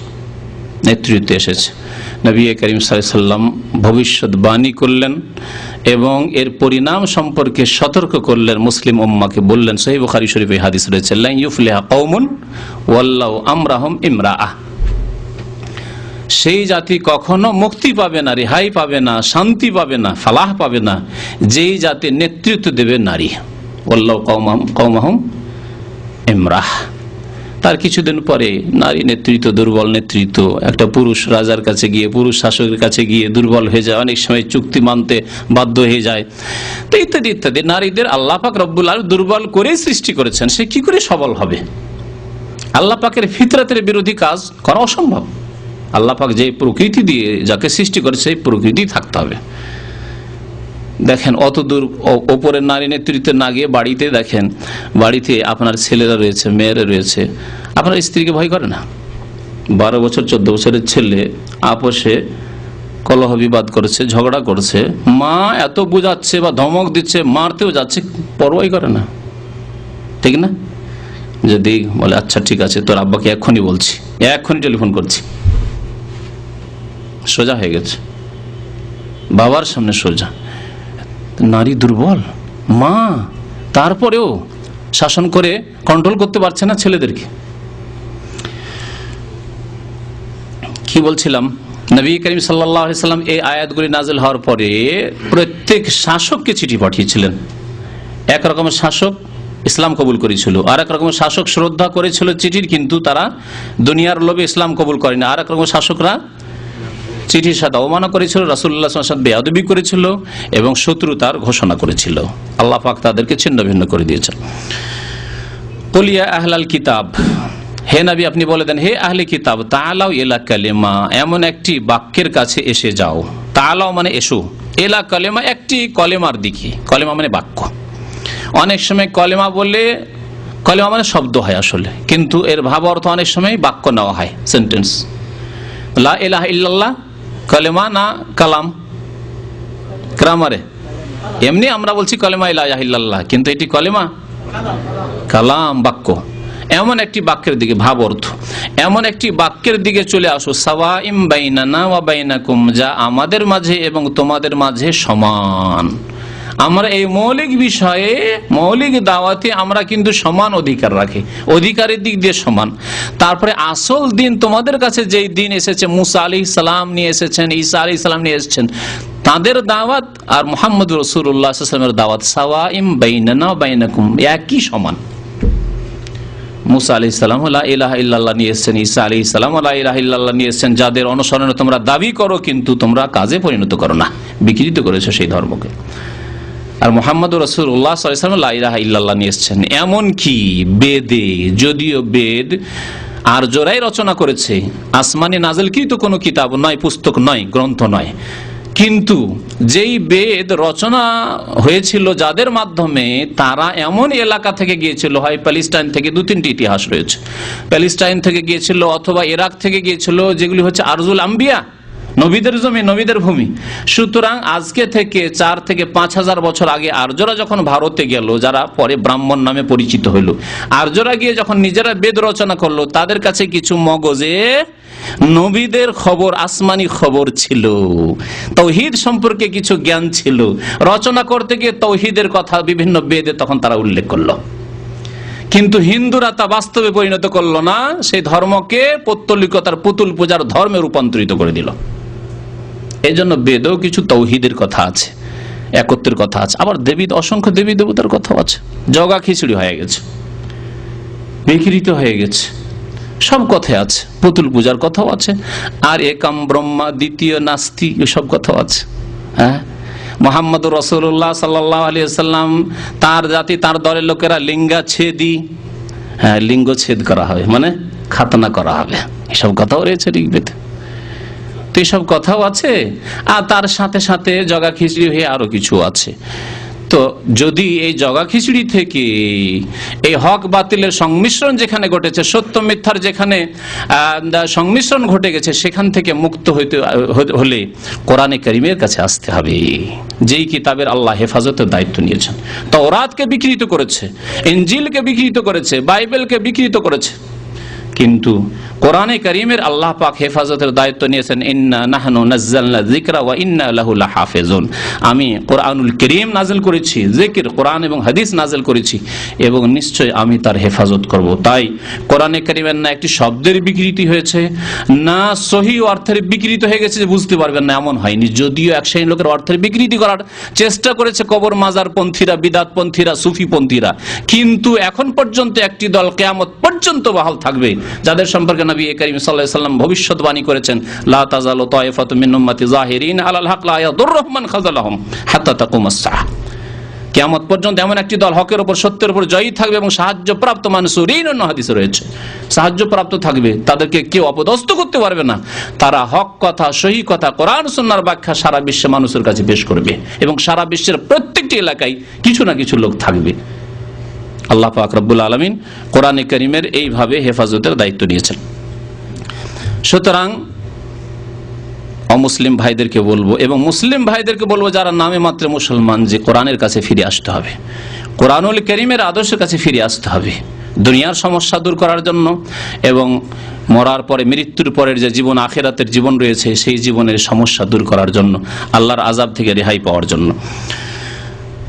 নেতৃত্বে এসেছে। নবী করিম সাল্লাল্লাহু আলাইহি ওয়াসাল্লাম ভবিষ্যৎবাণী করলেন এবং এর পরিণাম সম্পর্কে সতর্ক করলেন মুসলিম উম্মাহকে। বললেন, সহিহ বুখারী শরীফে হাদিস রয়েছে, লা ইউফলিহা কওমুন ওয়াল্লাহু আমরাহুম ইমরাআহ, সেই জাতি কখনো মুক্তি পাবে না, রেহাই পাবে না, শান্তি পাবে না, ফালাহ পাবে না, যেই জাতি নেতৃত্ব দেবে নারী। ওয়াল্লাহু কওমাহুম ইমরাহ। তার কিছুদিন পরে নারী নেতৃত্ব, দুর্বল নেতৃত্ব, একটা পুরুষ রাজার কাছে গিয়ে, পুরুষ শাসকের কাছে গিয়ে দুর্বল হয়ে যায়, অনেক সময় চুক্তি মানতে বাধ্য হয়ে যায়, তো ইত্যাদি ইত্যাদি। নারীদের আল্লাহ পাক রব্বুল আলামিন দুর্বল করেই সৃষ্টি করেছেন, সে কি করে সবল হবে? আল্লাহ পাকের ফিতরাতের বিরোধী কাজ করা অসম্ভব। আল্লাহ পাক যে প্রকৃতি দিয়ে যাকে সৃষ্টি করে সেই প্রকৃতি থাকতে হবে। দেখেন অত দূর ওপরের নারী নেতৃত্বে না গিয়ে বাড়িতে দেখেন, বাড়িতে আপনার ছেলেরা রয়েছে, মেয়েরা রয়েছে, আপনার স্ত্রীকে ভয় করে না, 12 বছর 14 বছরের ছেলে আপোষে কলহ বিবাদ করেছে, ঝগড়া করছে, মা এত বুঝাচ্ছে বা ধমক দিচ্ছে, মারতেও যাচ্ছে, পরোয়াই করে না, ঠিক না? যদি বলে আচ্ছা ঠিক আছে তোর আব্বাকে এক্ষুনি বলছি, এক্ষুনি টেলিফোন করছি, সোজা হয়ে গেছে, বাবার সামনে সোজা। নারী দুর্বল, মা তারপরেও শাসন করে কন্ট্রোল করতে পারছে না ছেলেদেরকে। কি বলছিলাম, নবী করিম সাল্লাল্লাহু আলাইহি সাল্লাম এই আয়াতগুলি নাযিল হওয়ার পরে প্রত্যেক শাসককে চিঠি পাঠিয়েছিলেন। এক রকমের শাসক ইসলাম কবুল করেছিল, আর এক রকমের শাসক শ্রদ্ধা করেছিল চিঠির, কিন্তু তারা দুনিয়ার লোভে ইসলাম কবুল করেনি। আর এক রকমের শাসকরা চিঠির সাথে অবমাননা করেছিল, রাসূলুল্লাহ সাল্লাল্লাহু আলাইহি ওয়াসাল্লাম বেয়াদবি করেছিল এবং শত্রুতার ঘোষণা করেছিল। আল্লাহ পাক তাদেরকে ছিন্ন ভিন্ন করে দিয়েছেন। কুল ইয়া আহলাল কিতাব, হে নবী আপনি বলে দেন, হে আহলে কিতাব, তাআলাউ ইলা কালিমা, এমন একটি বাক্যের কাছে এসে যাও। তাআলাউ মানে এসো, ইলা কালিমা একটি কলেমার দিকে। কলেমা মানে বাক্য। অনেক সময় কলেমা বললে, কলেমা মানে শব্দ হয় আসলে, কিন্তু এর ভাব অর্থ অনেক সময় বাক্য নেওয়া হয়, সেন্টেন্স। লা ইলাহা ইল্লাল্লাহ কলেমা না কালাম? গ্রামারে এমনি আমরা বলছি কলেমা লা ইলাহা ইল্লাল্লাহ, কিন্তু এটি কলেমা, কালাম, বাক্য। এমন একটি বাক্যের দিকে, ভাব অর্থ, এমন একটি বাক্যের দিকে চলে আসো, সাওয়াইম বাইনানা ওয়া বাইনাকুম, যা আমাদের মাঝে এবং তোমাদের মাঝে সমান। আমরা এই মৌলিক বিষয়ে, মৌলিক দাওয়াতে আমরা কিন্তু সমান অধিকার রাখি, অধিকারের দিক দিয়ে সমান। তারপরে আসল দিন তোমাদের কাছে যেই দিন এসেছে, মুসা আলাইহিস সালাম নিয়ে এসেছেন, ঈসা আলাইহিস সালাম নিয়ে এসেছেন, তাদের দাওয়াত আর মুহাম্মদ রাসূলুল্লাহ সাল্লাল্লাহু আলাইহি ওয়াসাল্লামের দাওয়াত সাওয়াইম বাইনানা ওয়া বাইনাকুম, একই সমান। মুসা আলাইহিস সালাম লা ইলাহা ইল্লাল্লাহ নিয়ে এসেছেন, ঈসা আলাইহিস সালাম লা ইলাহা ইল্লাল্লাহ নিয়ে এসেছেন, যাদের অনুসরণে তোমরা দাবি করো কিন্তু তোমরা কাজে পরিণত করো না, বিকৃত করেছো সেই ধর্মকে। আর মুহাম্মদ রাসূলুল্লাহ সাল্লাল্লাহু আলাইহি ওয়াসাল্লাম লা ইলাহা ইল্লাল্লাহ নিয়ে এসেছেন। এমন কি বেদে, যদিও বেদ আরজরাই রচনা করেছে, আসমানে নাযিলকৃত কোনো কিতাব নয়, পুস্তক নয়, গ্রন্থ নয়, কিন্তু যেই বেদ রচনা হয়েছিল যাদের মাধ্যমে, তারা এমন এলাকা থেকে গিয়েছিল, হয় প্যালেস্টাইন থেকে, 2-3টি ইতিহাস রয়েছে, প্যালেস্টাইন থেকে গিয়েছিল অথবা ইরাক থেকে গিয়েছিল, যেগুলি হচ্ছে আরজুল আম্বিয়া, নবীদের জমি, নবীদের ভূমি। সুতরাং আজকে থেকে 4 থেকে 5,000 বছর আগে আর্যরা যখন ভারতে গেল, যারা পরে ব্রাহ্মণ নামে পরিচিত হইল, আর্যরা গিয়ে যখন নিজেরা বেদ রচনা করলো, তাদের কাছে কিছু মগজে নবীদের খবর, আসমানি খবর ছিল, তাওহীদ সম্পর্কে কিছু জ্ঞান ছিল। রচনা করতে গিয়ে তাওহীদের কথা বিভিন্ন বেদে তখন তারা উল্লেখ করলো, কিন্তু হিন্দুরা তা বাস্তবে পরিণত করলো না, সেই ধর্মকে পৌত্তলিকতার, পুতুল পূজার ধর্মে রূপান্তরিত করে দিল। এই জন্য বেদেও কিছু তাওহীদের কথা আছে, একত্রের কথা আছে, আবার অসংখ্য দেবী দেবতার কথাও আছে। জগা খিচুড়ি হয়ে গেছে, বিকৃত হয়ে গেছে, সব কথাই আছে, পুতুল পূজার কথাও আছে, আর একাম ব্রহ্মা, দ্বিতীয় নাস্তি, এসব কথাও আছে। হ্যাঁ, মুহাম্মদুর রাসূলুল্লাহ সাল্লাল্লাহু আলাইহি ওয়াসাল্লাম, তার জাতি, তার দলের লোকেরা লিঙ্গাচ্ছেদী, হ্যাঁ, লিঙ্গ ছেদ করা হবে মানে খাতনা করা হবে, এসব কথাও রয়েছে ঋগ্বেদে। তো এসব কথাও আছে, আর তার সাথে সাথে জগা খিচুড়ি হয়ে আরো কিছু আছে। তো যদি এই জগা খিচুড়ি থেকে এই হক বাতিলের সংমিশ্রণ যেখানে ঘটেছে, সত্য মিথ্যার যেখানে সংমিশ্রণ ঘটে গেছে, সেখান থেকে মুক্ত হলে কোরআনে কারীমের কাছে আসতে হবে, যেই কিতাবের আল্লাহ হেফাজতের দায়িত্ব নিয়েছেন। তাওরাতকে বিকৃত করেছে, ইনজিলকে বিকৃত করেছে, বাইবেলকে বিকৃত করেছে, কিন্তু কোরআনে কারীমের আল্লাহ পাক হেফাজতের দায়িত্ব নিয়েছেন। ইন্না নাহনু নাযালনা যিকরা ওয়া ইন্না লাহু লাহাফিজুন, আমি কোরআনুল কারীম নাযিল করেছি, জিকির, কোরআন এবং হাদিস নাযিল করেছি, এবং নিশ্চয় আমি তার হেফাজত করব। তাই কোরআনে কারীমের না একটি শব্দের বিকৃতি হয়েছে, না সহিহ অর্থের বিকৃতি হয়ে গেছে যে বুঝতে পারবেন না, এমন হয়নি। যদিও এক শ্রেণীর লোকের অর্থের বিকৃতি করার চেষ্টা করেছে কবর মাজার পন্থীরা, বিদাত পন্থীরা, সুফি পন্থীরা, কিন্তু এখন পর্যন্ত একটি দল কিয়ামত পর্যন্ত বহাল থাকবে, যাদের সম্পর্কে নবী করিম সাল্লাল্লাহু আলাইহি ওয়াসাল্লাম ভবিষ্যৎবাণী করেছেন, লা তাযালু তায়ফাতুম মিন উম্মতি যাহিরিন আলাল হক লা ইয়াদুররুহুম মান খাযালাহুম হাত্তা তাকুমাস সাআহ। কিয়ামত পর্যন্ত এমন একটি দল হকের উপর, সত্যের উপর জয়ী থাকবে এবং সাহায্যপ্রাপ্ত, মানসুরিন, অন্য হাদিসে রয়েছে, সাহায্যপ্রাপ্ত থাকবে, তাদেরকে কেউ অপদস্থ করতে পারবে না। তারা হক কথা, সহি কথা, কোরআন সুন্নাহর ব্যাখ্যা সারা বিশ্বে মানুষের কাছে পেশ করবে, এবং সারা বিশ্বের প্রত্যেকটি এলাকায় কিছু না কিছু লোক থাকবে। আল্লাহ পাক রব্বুল আলামিন কোরআনে কারীমের এইভাবে হেফাজতের দায়িত্ব নিয়েছেন। সুতরাং অমুসলিম ভাইদেরকে বলবো এবং মুসলিম ভাইদেরকে বলবো যারা নামে মাত্র মুসলমান, যে কোরআনের কাছে ফিরে আসতে হবে, কোরআনুল কারীমের আদর্শের কাছে ফিরে আসতে হবে দুনিয়ার সমস্যা দূর করার জন্য এবং মরার পরে, মৃত্যুর পরের যে জীবন, আখিরাতের জীবন রয়েছে, সেই জীবনের সমস্যা দূর করার জন্য, আল্লাহর আযাব থেকে রেহাই পাওয়ার জন্য।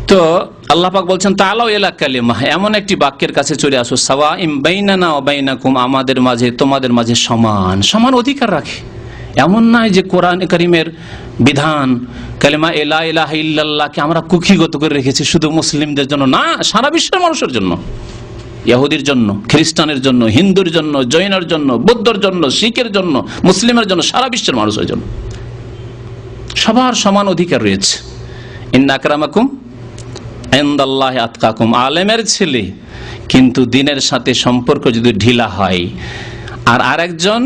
তো আল্লাহ পাক বলছেন তাআলাউ ইলা কালিমা, এমন একটি বাক্যের কাছে চলে আসো, সাওয়াইম বাইনানা ওয়া বাইনাকুম, আমাদের মাঝে তোমাদের মাঝে সমান সমান অধিকার রাখে। এমন নয় যে কোরআন কারীমের বিধান কালিমা লা ইলাহা ইল্লাল্লাহকে আমরা কুক্ষিগত করে রেখেছি শুধু মুসলিমদের জন্য, না, সারা বিশ্বের মানুষের জন্য, ইহুদির জন্য, খ্রিস্টানের জন্য, হিন্দুর জন্য, জৈনের জন্য, বৌদ্ধের জন্য, শিখের জন্য, মুসলিমের জন্য, সারা বিশ্বের মানুষের জন্য সবার সমান অধিকার রয়েছে। ইন্না আকরামাকুম ইনদাল্লাহি আতকাকুম, আলেমের ছেলে কিন্তু দিনের সাথে সম্পর্ক যদি ঢিলা হয়, আর আরেকজন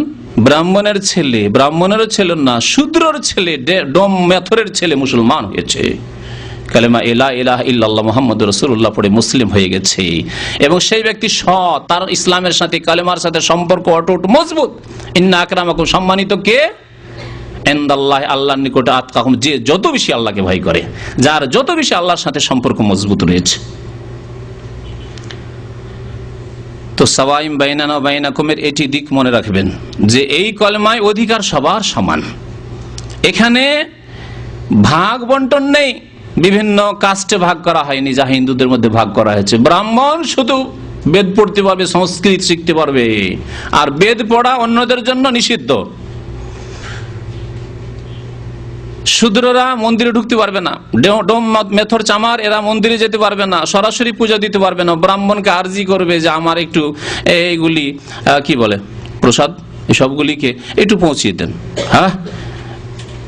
ব্রাহ্মণের ছেলে, ব্রাহ্মণেরও ছেলে না, শূদ্রর ছেলে, ডোম মেথরের ছেলে মুসলমান হয়েছে, কালেমা লা ইলাহা ইল্লাল্লাহ মুহাম্মাদুর রাসূলুল্লাহ পড়ে মুসলিম হয়ে গেছে, এবং সেই ব্যক্তি সৎ, তার ইসলামের সাথে, কালেমার সাথে সম্পর্ক অটুট মজবুত। ইন্না আকরামাকুম, সম্মানিত কে? ইনদাল্লাহি, আল্লাহর নিকটে, আতকাকুম, যে যত বেশি আল্লাহকে ভয় করে, যার যত বেশি আল্লাহর সাথে সম্পর্ক মজবুত রয়েছে। তো সাওয়াইম বাইনানা ওয়া বাইনাকুমের এটি দিক মনে রাখবেন যে এই কলেমায় অধিকার সবার সমান, এখানে ভাগ বন্টন নেই, বিভিন্ন কাস্টে ভাগ করা হয়নি যা হিন্দুদের মধ্যে ভাগ করা হয়েছে। ব্রাহ্মণ শুধু বেদ পড়তে পারবে, সংস্কৃত শিখতে পারবে, আর বেদ পড়া অন্যদের জন্য নিষিদ্ধ। শূদ্ররা মন্দিরে ঢুকতে পারবে না, ডোম মেথর চামার এরা মন্দিরে যেতে পারবে না, সরাসরি পূজা দিতে পারবে না। ব্রাহ্মণকে আরজি করবে যে আমার একটু এইগুলি কি বলে প্রসাদ, এসবগুলিকে একটু পৌঁছিয়ে দেন, হ্যাঁ,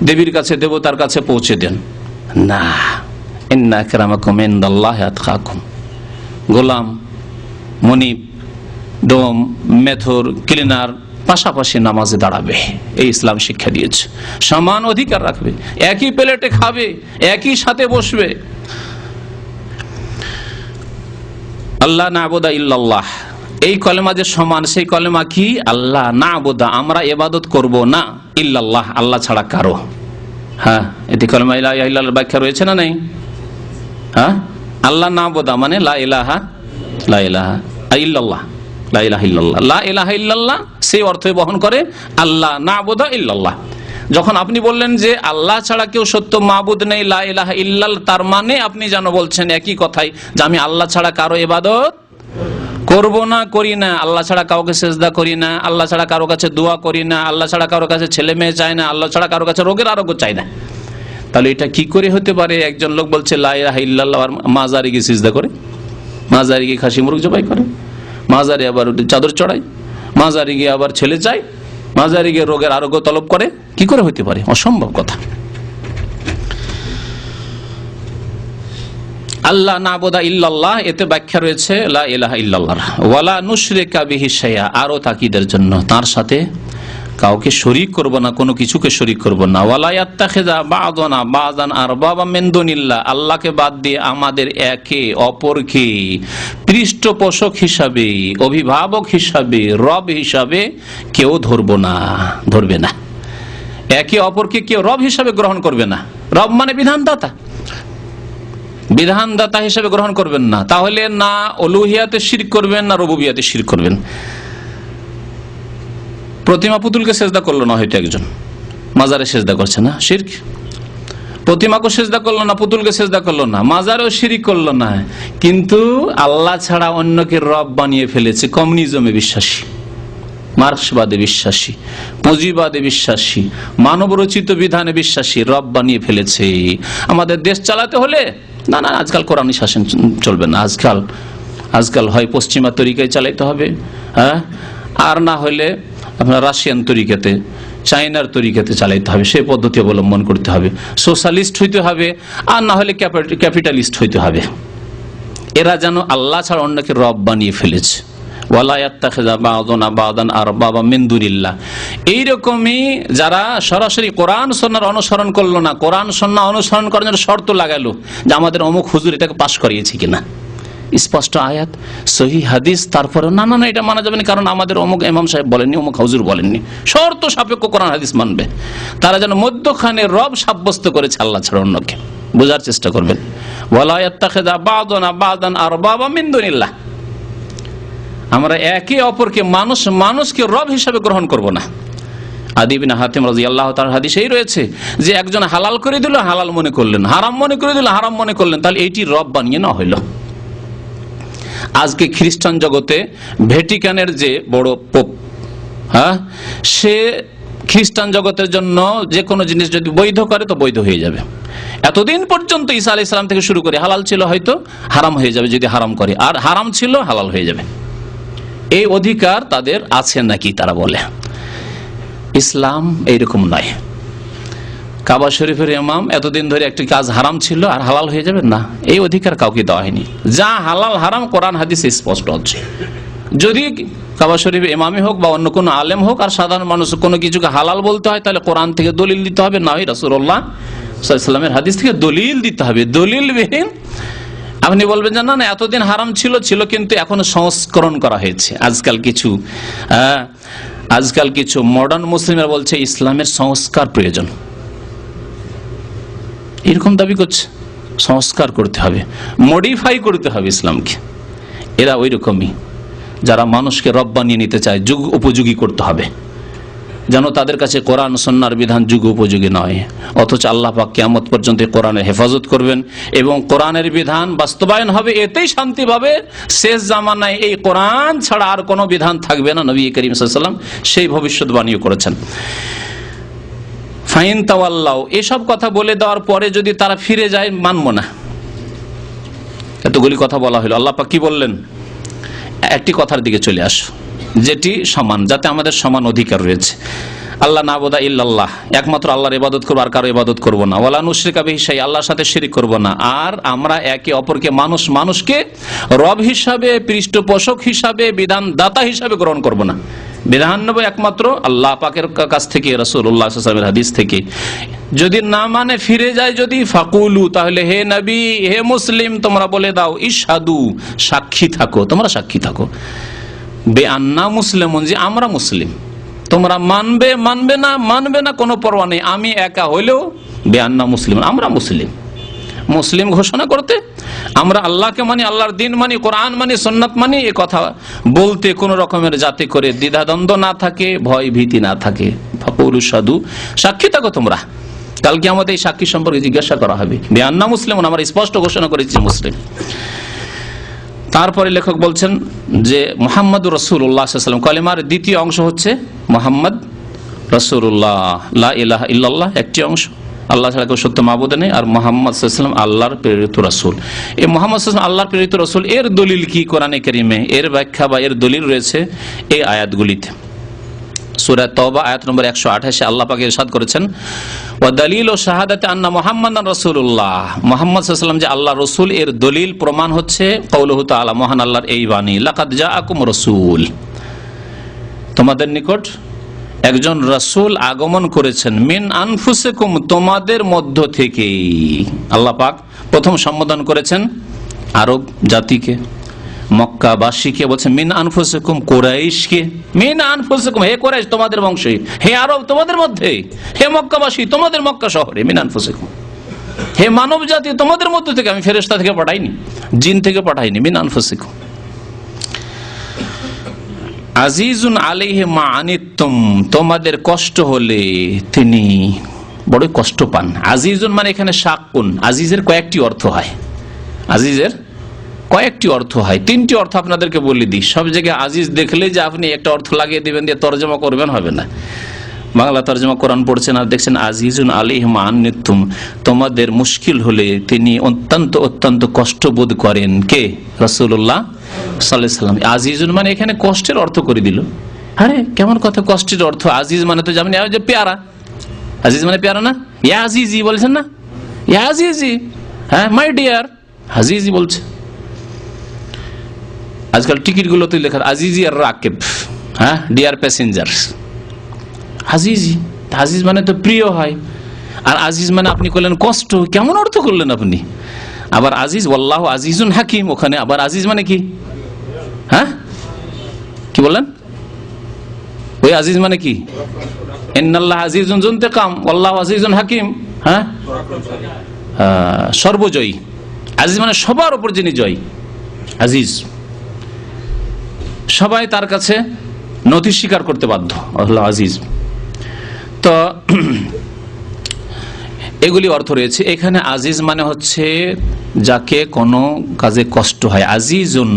দেবীর কাছে, দেবতার কাছে পৌঁছে দেন। না, ইন্না আকরামাকুম ইনদাল্লাহি আতকাকুম, গোলাম, মনিব, ডোম, মেথর, ক্লিনার পাশাপাশি নামাজে দাঁড়াবে, এই ইসলাম শিক্ষা দিয়েছে। সমান অধিকার রাখবে, একই প্লেটে খাবে, একই সাথে বসবে। আল্লাহ না'বুদা ইল্লাল্লাহ, এই কলেমা যে সমান, সেই কলেমা কি? আল্লাহ না'বুদা, আমরা ইবাদত করব না, ইল্লাল্লাহ, আল্লাহ ছাড়া কারো। হ্যাঁ, এটি কলেমা লা ইলাহা ইল্লাল্লাহর ব্যাখ্যা রয়েছে না? নেই? হ্যাঁ, আল্লাহ না'বুদা মানে লা ইলাহা ইল্লাল্লাহ, লা ইলাহা ইল্লাল্লাহ, লা ইলাহা ইল্লাল্লাহ সেই অর্থ বহন করে আল্লাহ না'বুদা ইল্লাল্লাহ। যখন আপনি বললেন যে আল্লাহ ছাড়া কেউ সত্য মাবুদ নেই, লা ইলাহা ইল্লাল্লাহ, তার মানে আপনি যেন বলছেন একই কথাই যে আমি আল্লাহ ছাড়া কারো ইবাদত করব না, করি না, আল্লাহ ছাড়া কাউকে সেজদা করি না, আল্লাহ ছাড়া কারো কাছে দোয়া করি না, আল্লাহ ছাড়া কারো কাছে ছেলে মেয়ে চাই না, আল্লাহ ছাড়া কারো কাছে রোগের আরোগ্য চাই না। তাহলে এটা কি করে হতে পারে? একজন লোক বলছে লা ইলাহা ইল্লাল্লাহ আর মাজারে গিয়ে সিজদা করে, মাজারে গিয়ে খাসি মুরগ জবাই করে, মাজারে আবার চাদর চড়ায়, মাজারে গিয়ে আবার ছেলে চায়, মাজারে গিয়ে রোগের আরোগ্য তলব করে, কি করে হতে পারে? অসম্ভব কথা। আল্লাহ না'বুদা ইল্লাল্লাহ, এতে ব্যাখ্যা রয়েছে লা ইলাহা ইল্লাল্লাহ, ওয়ালা নুশরিকা বিহি শাইআ, আরো তাকিদের জন্য তার সাথে কাউকে শরীক করব না, কোনো কিছুকে শরীক করব না। ওয়ালা ইয়াত্তাখিযা বা'দুনা বা'দান আরবাবা মিন দুনিল্লাহ, আল্লাহকে বাদ দিয়ে আমাদের একে অপরকে পৃষ্ঠপোষক হিসাবে, অভিভাবক হিসাবে, রব হিসাবে কেউ ধরবে না। একে অপরকে কেউ রব হিসাবে গ্রহণ করবে না। রব মানে বিধানদাতা, বিধানদাতা হিসাবে গ্রহণ করবেন না। তাহলে না উলুহিয়াতে শিরক করবেন, না রুবুবিয়াতে শিরক করবেন। প্রতিমা পুতুলকে সেজদা করলো না, হয়তো একজন মাজারে সেজদা করছে না, শিরক। প্রতিমাকে সেজদা করলো না, পুতুলকে সেজদা করলো না, মাজারেও শিরক করলো না, কিন্তু আল্লাহ ছাড়া অন্যকে রব বানিয়ে ফেলেছে। কমিউনিজমে বিশ্বাসী, মার্কসবাদে বিশ্বাসী, পুঁজিবাদে বিশ্বাসী, মানব রচিত বিধানে বিশ্বাসী, রব বানিয়ে ফেলেছে। আমাদের দেশ চালাতে হলে না, আজকাল কোরআনী শাসন চলবে না, আজকাল হয় পশ্চিমা তরিকায় চালাইতে হবে, হ্যাঁ, আর না হলে আপনার রাশিয়ান তরিকাতে, চাইনার তরিকাতে চালাইতে হবে, সেই পদ্ধতি অবলম্বন করতে হবে। সোশ্যালিস্ট হইতে হবে, আর না হলে ক্যাপিটালিস্ট হইতে হবে। এরা যেন আল্লাহ ছাড়া অন্যকে রব বানিয়ে ফেলেছে। ওয়ালা ইয়াত্তাখিযা বা'দুনা বা'দান আরবাবা মিন দুনিল্লাহ, এইরকমই যারা সরাসরি কোরআন সুন্নাহর অনুসরণ করলো না, কোরআন সুন্নাহ অনুসরণ করার জন্য শর্ত লাগালো যে আমাদের অমুক হুজুর এটাকে পাশ করিয়েছে কিনা, স্পষ্ট আয়াত, সহি হাদিস, তারপরে না না না এটা মানা যাবে না কারণ আমাদের অমুক ইমাম সাহেব বলেননি, অমুক হুজুর বলেননি। শর্ত সাপেক্ষ কোরআন হাদিস মানবে। তারা যেন মধ্যখানে রব সাব্যস্ত করেছে আল্লাহ ছাড়া অন্যকে। বোঝার চেষ্টা করবেন। ওয়ালা ইয়াত্তাখিযা বা'দুনা বা'দান আরবাবা মিন দুনিল্লাহ, আমরা একে অপরকে মানুষকে রব হিসাবে গ্রহণ করব না। আদি বিন হাতিম রাদিয়াল্লাহু তাআলা হাদিসে এই রয়েছে যে একজন হালাল করে দিল, হালাল মনে করলেন, হারাম মনে করে দিল, হারাম মনে করলেন, তাহলে এইটি রব বানিয়ে না হইল। আজকে খ্রিস্টান জগতে ভ্যাটিকানের যে বড় পোপ, সে খ্রিস্টান জগতের জন্য যে কোনো জিনিস যদি বৈধ করে তো বৈধ হয়ে যাবে। এতদিন পর্যন্ত ঈসা আলাইহিস সালাম থেকে শুরু করে হালাল ছিল, হয়তো হারাম হয়ে যাবে যদি হারাম করে, আর হারাম ছিল হালাল হয়ে যাবে। এই অধিকার তাদের আছে নাকি তারা বলে। ইসলাম এইরকম নয়। কাবা শরীফের ইমাম এতদিন ধরে একটি কাজ হারাম ছিল আর হালাল হয়ে যাবে না, এই অধিকার কাউকে দেওয়া হয়নি। যা হালাল হারাম কোরআন হাদিসে স্পষ্ট হচ্ছে। যদি কাবা শরীফ ইমামই হোক বা অন্য কোনো আলেম হোক আর সাধারণ মানুষ কোনো কিছুকে হালাল বলতে হয় তাহলে কোরআন থেকে দলিল দিতে হবে, না হয় রাসূলুল্লাহ সাল্লাল্লাহু আলাইহি ওয়াসাল্লামের হাদিস থেকে দলিল দিতে হবে। দলিলবিহীন আপনি বলবেন যে না না এতদিন হারাম ছিল কিন্তু এখন সংস্করণ করা হয়েছে। আজকাল কিছু মডার্ন মুসলিমরা বলছে ইসলামের সংস্কার প্রয়োজন, এরকম দাবি করছে। সংস্কার করতে হবে, মডিফাই করতে হবে ইসলামকে। এরা ওই রকমই যারা মানুষকে রব বানিয়ে নিতে চায়, যুগ উপযোগী করতে হবে, যেন তাদের কাছে কোরআন সুন্নাহর বিধান যুগ উপযোগী নয়। অথচ আল্লাহ পাক কিয়ামত পর্যন্ত কোরআনের হেফাজত করবেন এবং কোরআনের বিধান বাস্তবায়ন হবে, এতেই শান্তি পাবে। শেষ জামানায় এই কোরআন ছাড়া আর কোনো বিধান থাকবে না, নবী করিম সাল্লাল্লাহু আলাইহি ওয়াসাল্লাম সেই ভবিষ্যদ্বাণীও করেছেন। ফাইন তাওয়াল্লাউ, এসব কথা বলে দেওয়ার পরে যদি তারা ফিরে যায় মানব না। এতগুলি কথা বলা হলো, আল্লাহ পাক কি বললেন? একটি কথার দিকে চলে আসো, যেটি সমান, যাতে আমাদের সমান অধিকার রয়েছে। আল্লাহ নাবুদা ইল্লাল্লাহ, একমাত্র আল্লাহর ইবাদত করবো, আর কারো ইবাদত করবো না। ওয়ালা নুশরিকা বিহি শাইআ, আল্লাহর সাথে শিরিক করবো না। আর আমরা একে অপরকে মানুষকে রব হিসাবে, পৃষ্ঠপোষক হিসাবে, বিধান দাতা হিসাবে গ্রহণ করবো না। বিধান নেব একমাত্র আল্লাহ পাকের কাছ থেকে, রাসূলুল্লাহ সাল্লাল্লাহু আলাইহি ওয়াসাল্লামের হাদিস থেকে। যদি না মানে ফিরে যায় যদি, ফাকুলু, তাহলে হে নবী, হে মুসলিম, তোমরা বলে দাও, ইশহাদু, সাক্ষী থাকো, তোমরা সাক্ষী থাকো, বেআন্না মুসলিমুন, যে আমরা মুসলিম। তোমরা মানবে না কোনো পরোয়া নেই, আমি একা হইলেও বেআন্না মুসলিম, আমরা মুসলিম ঘোষণা করতে, আমরা আল্লাহকে মানি, আল্লাহর দিন মানি, কোরআন মানি, সুন্নাত মানি, এ কথা বলতে কোনো রকমের যাতে করে দ্বিধাদ্বন্দ্ব না থাকে, ভয় ভীতি না থাকে। ফাকুলু সাদু, সাক্ষী থাকো তোমরা। কালকে আমাদের এই সাক্ষী সম্পর্কে জিজ্ঞাসা করা হবে। বেআন্না মুসলিম, আমরা স্পষ্ট ঘোষণা করেছি মুসলিম। তারপরে লেখক বলছেন যে মুহাম্মদুর রাসূলুল্লাহ সাল্লাল্লাহু আলাইহি ওয়াসাল্লাম, কালেমার দ্বিতীয় অংশ হচ্ছে মুহাম্মদ রাসূলুল্লাহ, লা ইলাহা ইল্লাল্লাহ একটি অংশ, আল্লাহ ছাড়া কেউ সত্য মাবুদ নেই, আর মুহাম্মদ সাল্লাল্লাহু আলাইহি ওয়াসাল্লাম আল্লাহর প্রেরিত রাসূল। এই মুহাম্মদ সাল্লাল্লাহু আলাইহি ওয়াসাল্লাম আল্লাহর প্রেরিত রাসূল, এর দলিল কি কোরআনে কারীমে? এর ব্যাখ্যা বা এর দলিল রয়েছে এই আয়াতগুলিতে। সূরা তাওবা আয়াত নম্বর 128 আল্লাহ পাক ইরশাদ করেছেন, ওয়া দালিলু শাহাদাতি আন্না মুহাম্মাদান রাসূলুল্লাহ, মুহাম্মদ সাল্লাল্লাহু আলাইহি ওয়াসাল্লাম যে আল্লাহর রাসূল, এর দলিল প্রমাণ হচ্ছে কাউলুহু তাআলা, মহান আল্লাহর এই বাণী, লাকাদ জাআকুম রাসূল, তোমাদের নিকট একজন রাসূল আগমন করেছেন, মিন আনফুসিকুম, তোমাদের মধ্য থেকে। আল্লাহ পাক প্রথম সম্বোধন করেছেন আরব জাতিকে, মক্কাবাসীকে, বলছেন মিন আনফুসিকুম, কুরাইশকে, মিন আনফুসিকুম, হে কুরাইশ তোমাদের বংশে, হে আরব তোমাদের মধ্যে, হে মক্কাবাসী তোমাদের মক্কা শহরে, মিন আনফুসিকুম, হে মানব জাতি তোমাদের মধ্য থেকে, আমি ফেরেশতা থেকে পাঠাইনি, জিন থেকে পাঠাইনি, মিন আনফুসিকুম। আজিজুন আলাইহি মা আনিতুম, তোমাদের কষ্ট হলে তিনি বড় কষ্ট পান। আজিজুন মানে এখানে শাকুন, আজিজের কয়েকটি অর্থ হয়, তিনটি অর্থ আপনাদেরকে বলে দিই। সব জায়গায় আজিজ দেখলে যে আপনি একটা অর্থ লাগিয়ে দিবেন, দিয়ে তরজমা করবেন, হবে না। বাংলা তরজমা কোরআন পড়ছেন আর দেখছেন আজিজুন আলাইহি মা আনিতুম, তোমাদের মুশকিল হলে তিনি অত্যন্ত কষ্ট বোধ করেন। কে? রাসূলুল্লাহ সাল্লাল্লাহু আলাইহি ওয়াসাল্লাম। আজিজুন মানে এখানে কষ্টের অর্থ করে দিল। আরে কেমন কথা, কষ্টের অর্থ? আজিজ মানে তো যেমন যে পেয়ারা, আজিজ মানে পেয়ারা না? ইয়া আজিজি বলছেন না, ইয়া আজিজি, হ্যাঁ মাই ডিয়ার, আজিজি বলছে। আজকাল টিকিট গুলোতে লেখা আজিজি আর রাকিব, হ্যাঁ ডিয়ার প্যাসেঞ্জার, আজিজি। আজিজ মানে তো প্রিয় হয়, আর আজিজ মানে আপনি করলেন কষ্ট, কেমন অর্থ করলেন আপনি? আবার আজিজ, ওয়াল্লাহু আজিজুন হাকিম, ওখানে আবার আজিজ মানে কি? হ্যাঁ, কি বললেন? ওই আজিজ মানে কি? ইন্নাল্লাহ আজিজুন যুনতাকাম ওয়াল্লাহু আজিজুন হাকিম। হ্যাঁ, সর্বজয়ী। আজিজ মানে সবার উপর যিনি জয়ী, আজিজ। সবাই তার কাছে নথি স্বীকার করতে বাধ্য, আল্লাহ আজিজ। তো এগুলি অর্থ রয়েছে এখানে। আজিজ মানে হচ্ছে যাকে কোনো কাজে কষ্ট হয়, আজিজুন,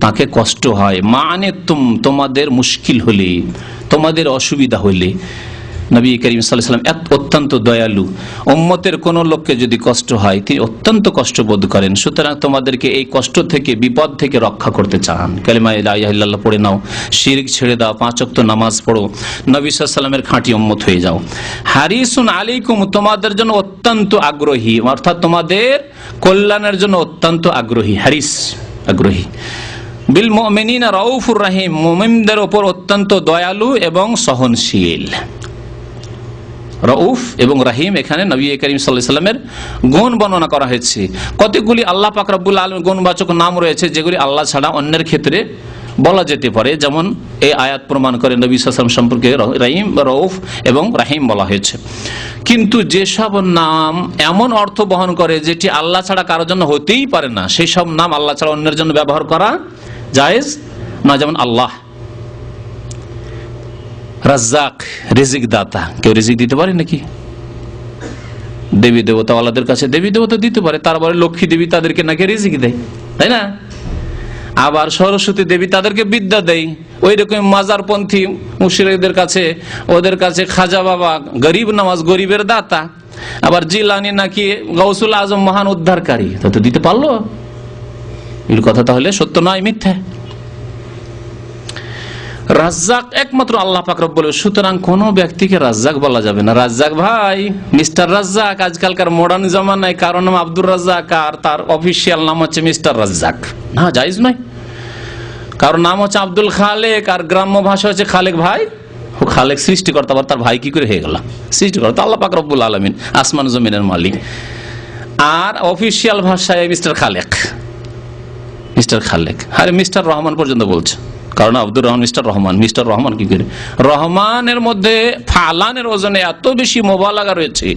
তাকে কষ্ট হয়। মানে তোমাদের মুশকিল হলে, তোমাদের অসুবিধা হলে, নবী করিম সাল্লাল্লাহু আলাইহি ওয়াসাল্লাম অত্যন্ত দয়ালু, উম্মতের কোন লোককে যদি কষ্ট হয় তিনি অত্যন্ত কষ্ট বোধ করেন, সুতরাং তোমাদেরকে এই কষ্ট থেকে, বিপদ থেকে রক্ষা করতে চান। কালিমা লা ইলাহা ইল্লাল্লাহ পড়ে নাও, শিরক ছেড়ে দাও, 5 ওয়াক্ত নামাজ পড়ো, নবী সাল্লাল্লাহু আলাইহি ওয়াসাল্লামের খাঁটি উম্মত হয়ে যাও। হারিসুন আলাইকুম, তোমাদের জন্য অত্যন্ত আগ্রহী, অর্থাৎ তোমাদের কল্যাণের জন্য অত্যন্ত আগ্রহী। হারিস, আগ্রহী। বিল মুমিনিনা রাউফুর রহিম, মুমিনদের উপর অত্যন্ত দয়ালু এবং সহনশীল। রউফ এবং রাহিম, এখানে নবী করিম সাল্লাল্লাহু আলাইহি ওয়াসাল্লামের গুণ বর্ণনা করা হয়েছে। কতগুলি আল্লাহ পাক রব্বুল আলামিন গুণবাচক নাম রয়েছে যেগুলি আল্লাহ ছাড়া অন্যের ক্ষেত্রে বলা যেতে পারে, যেমন এই আয়াত প্রমাণ করে নবী সাল্লাল্লাহু আলাইহি ওয়াসাল্লাম সম্পর্কে রহিম, রউফ এবং রাহিম বলা হয়েছে। কিন্তু যেসব নাম এমন অর্থ বহন করে যেটি আল্লাহ ছাড়া কারোর জন্য হতেই পারে না, সেই সব নাম আল্লাহ ছাড়া অন্যের জন্য ব্যবহার করা জায়েজ না। যেমন আল্লাহ রাজ্জাক, রিজিক দাতা, কেউ রিজিক দিতে পারে নাকি? দেবী দেবতা ওয়ালাদের কাছে দেবী দেবতা দিতে পারে, তারপরে লক্ষ্মী দেবী তাদেরকে নাকি রিজিক দেয়, তাই না? আবার সরস্বতী দেবী তাদেরকে বিদ্যা দেয়। ওই রকম মাজারপন্থী মুশরিকদের কাছে, ওদের কাছে খাজা বাবা গরিব নামাজ, গরিবের দাতা। আবার জিলানি নাকি গাউসুল আজম, মহান উদ্ধারকারী, তা তো দিতে পারলো? এর কথা তাহলে সত্য নয়, মিথ্যা। রাজ্জাক একমাত্র আল্লাহ পাক রব্বুল আলামিন, সুতরাং কোন ব্যক্তিকে রাজ্জাক বলা যাবে না। রাজ্জাক ভাই, মিস্টার রাজ্জাক, আজকালকার মডার্ন জামানায় কারো নাম আব্দুর রাজ্জাক আর তার অফিসিয়াল নাম হচ্ছে মিস্টার রাজ্জাক, না, জায়েজ নয়। কারো নাম হচ্ছে আব্দুল খালেক আর গ্রাম্য ভাষা হচ্ছে খালেক ভাই। ও খালেক সৃষ্টিকর্তা, আবার তার ভাই কি করে হয়ে গেল? সৃষ্টিকর্তা আল্লাহ পাক রব্বুল আলামিন, আসমান জমিনের মালিক। আর অফিসিয়াল ভাষায় মিস্টার খালেক, মিস্টার খালেক। আরে মিস্টার রহমান পর্যন্ত বলছে, কারণ আব্দুর রহমান মিস্টার রহমান, মিস্টার রহমান কি করে? রহমানের মধ্যে ফালানের ওজনে এত বেশি মোবালাগা রয়েছে,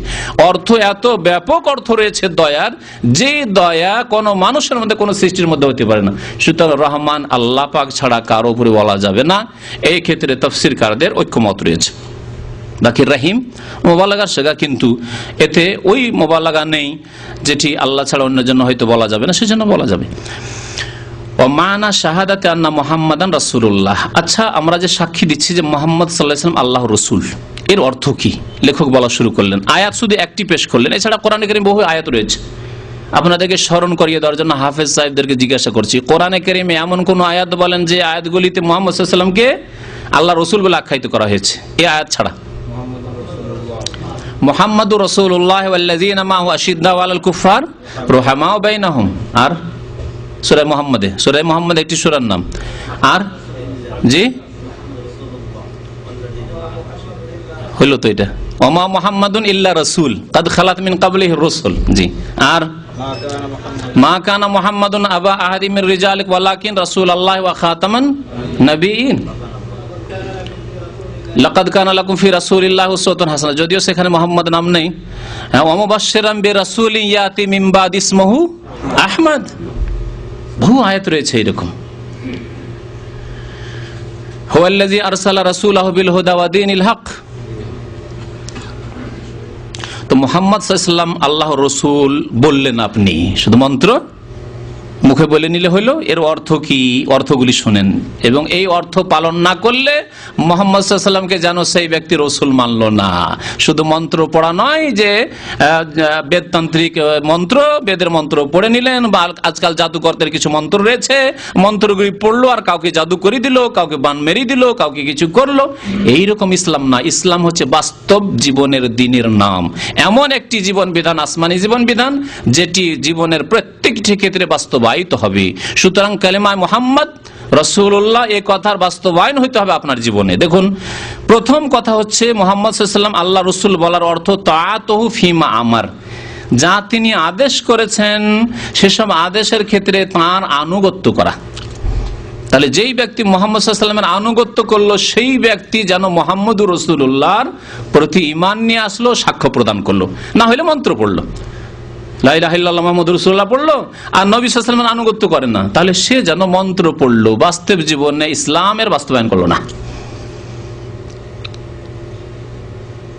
অর্থ এত ব্যাপক অর্থ রয়েছে দয়ার, যে দয়া কোনো মানুষের মধ্যে, কোনো সৃষ্টির মধ্যে হতে পারে না। সুতরাং রহমান আল্লাহ পাক ছাড়া কারো উপরে বলা যাবে না, এই ক্ষেত্রে তাফসীরকারদের ঐক্যমত রয়েছে। বাকি রাহিম মোবালাগার শেখা, কিন্তু এতে ওই মোবালাগা নেই যেটি আল্লাহ ছাড়া অন্যের জন্য হয়তো বলা যাবে না, সেজন্য বলা যাবে। মানা শাহাদাতে আন্না মুহাম্মাদান রাসূলুল্লাহ। আচ্ছা, আমরা যে সাক্ষী দিচ্ছি যে মুহাম্মদ সাল্লাল্লাহু আলাইহি ওয়াসাল্লাম আল্লাহর রাসূল, এর অর্থ কি? লেখক বলা শুরু করলেন। আয়াত শুধু একটি পেশ করলেন, এছাড়া কোরআনে কারীমে বহু আয়াত রয়েছে। আপনাদেরকে স্মরণ করিয়ে দেওয়ার জন্য হাফেজ সাহেবদেরকে জিজ্ঞাসা করছি, কোরআনে কারীমে এমন কোন আয়াত বলেন যে আয়াতগুলিতে মুহাম্মদ সাল্লাল্লাহু আলাইহি ওয়াসাল্লামকে আল্লাহর রাসূল বলে আখ্যায়িত করা হয়েছে? এই আয়াত ছাড়া মুহাম্মাদুর রাসূলুল্লাহ ওয়াল্লাযীনা মাআহু আশিদ্দাউ আলাল কুফার রুহামাউ বাইনাহুম। আর সূরা মুহাম্মাদে, সূরা মুহাম্মাদ একটি সূরার নাম। আর জি হলো তো এটা, ওমা মুহাম্মাদুন ইল্লা রাসূল কাদ খালাত মিন ক্বাবলিহি রাসূল। জি, আর মা কানা মুহাম্মাদুন আবা আহাদি মির রিজালিক ওয়ালাকিন রাসূলুল্লাহ ওয়া খাতামান নবিয়্যিন। লাকাদ কানা লাকুম ফি রাসূলিল্লাহি উসওয়াতুন হাসানাহ, যদিও সেখানে মুহাম্মদ নাম নেই। ওয়া মুবাশশিরান বিরাসূলিন ইয়াতি মিন বাদি ইসমুহু আহমদ। বহু আয়াত রয়েছে এরকম। হুয়াল্লাযী আরসালা রাসূলাহু বিল হুদা ওয়া দীনিল হক। তো মুহাম্মদ সাল্লাল্লাহু আলাইহি ওয়াসাল্লাম আল্লাহর রাসূল বললেন, আপনি শুধু মন্ত্র মুখে বলে নিলে হইল। এর অর্থ কি? অর্থগুলি শুনেন, এবং এই অর্থ পালন না করলে মুহাম্মদ সাল্লাল্লাহু আলাইহি ওয়াসাল্লামকে যেন সেই ব্যক্তি রাসূল মানল না। শুধু মন্ত্র পড়া নয় যে বেদতান্ত্রিক মন্ত্র, বেদের মন্ত্র পড়ে নিলেন, বা আজকাল জাদুকরদের কিছু মন্ত্র রয়েছে, মন্ত্রগুলি পড়লো আর কাউকে জাদু করে দিল, কাউকে বান মেরে দিল, কাউকে কিছু করলো। এইরকম ইসলাম না। ইসলাম হচ্ছে বাস্তব জীবনের দ্বীনের নাম, এমন একটি জীবন বিধান, আসমানি জীবন বিধান, যেটি জীবনের প্রত্যেকটি ক্ষেত্রে বাস্তবায়িত হবে। সুতরাং কালেমায়ে মুহাম্মদ রাসূলুল্লাহ এই কথার বাস্তবায়ন হইতে হবে আপনার জীবনে। দেখুন, প্রথম কথা হচ্ছে মুহাম্মদ সাল্লাল্লাহু আলাইহি ওয়াসাল্লাম আল্লাহ রাসূল বলার অর্থ তাআতুহু ফিমা আমার, যা তিনি আদেশ করেছেন সেসব আদেশের ক্ষেত্রে তাঁর আনুগত্য করা। তাহলে যেই ব্যক্তি মুহাম্মদ সাল্লাল্লাহু আলাইহি ওয়াসাল্লামের আনুগত্য করলো সেই ব্যক্তি যেন মুহাম্মদুর রাসূলুল্লাহর প্রতি ঈমান নিয়ে আসলো, সাক্ষ্য প্রদান করলো, না হলে মন্ত্র পড়লো, লা ইলাহা ইল্লাল্লাহ মুহাম্মাদুর রাসূলুল্লাহ পড়লো আর নবী সাল্লাল্লাহু আলাইহি ওয়াসাল্লামের আনুগত্য করে না, তাহলে সে যেন মন্ত্র পড়লো, বাস্তব জীবনে ইসলামের বাস্তবায়ন করলো না।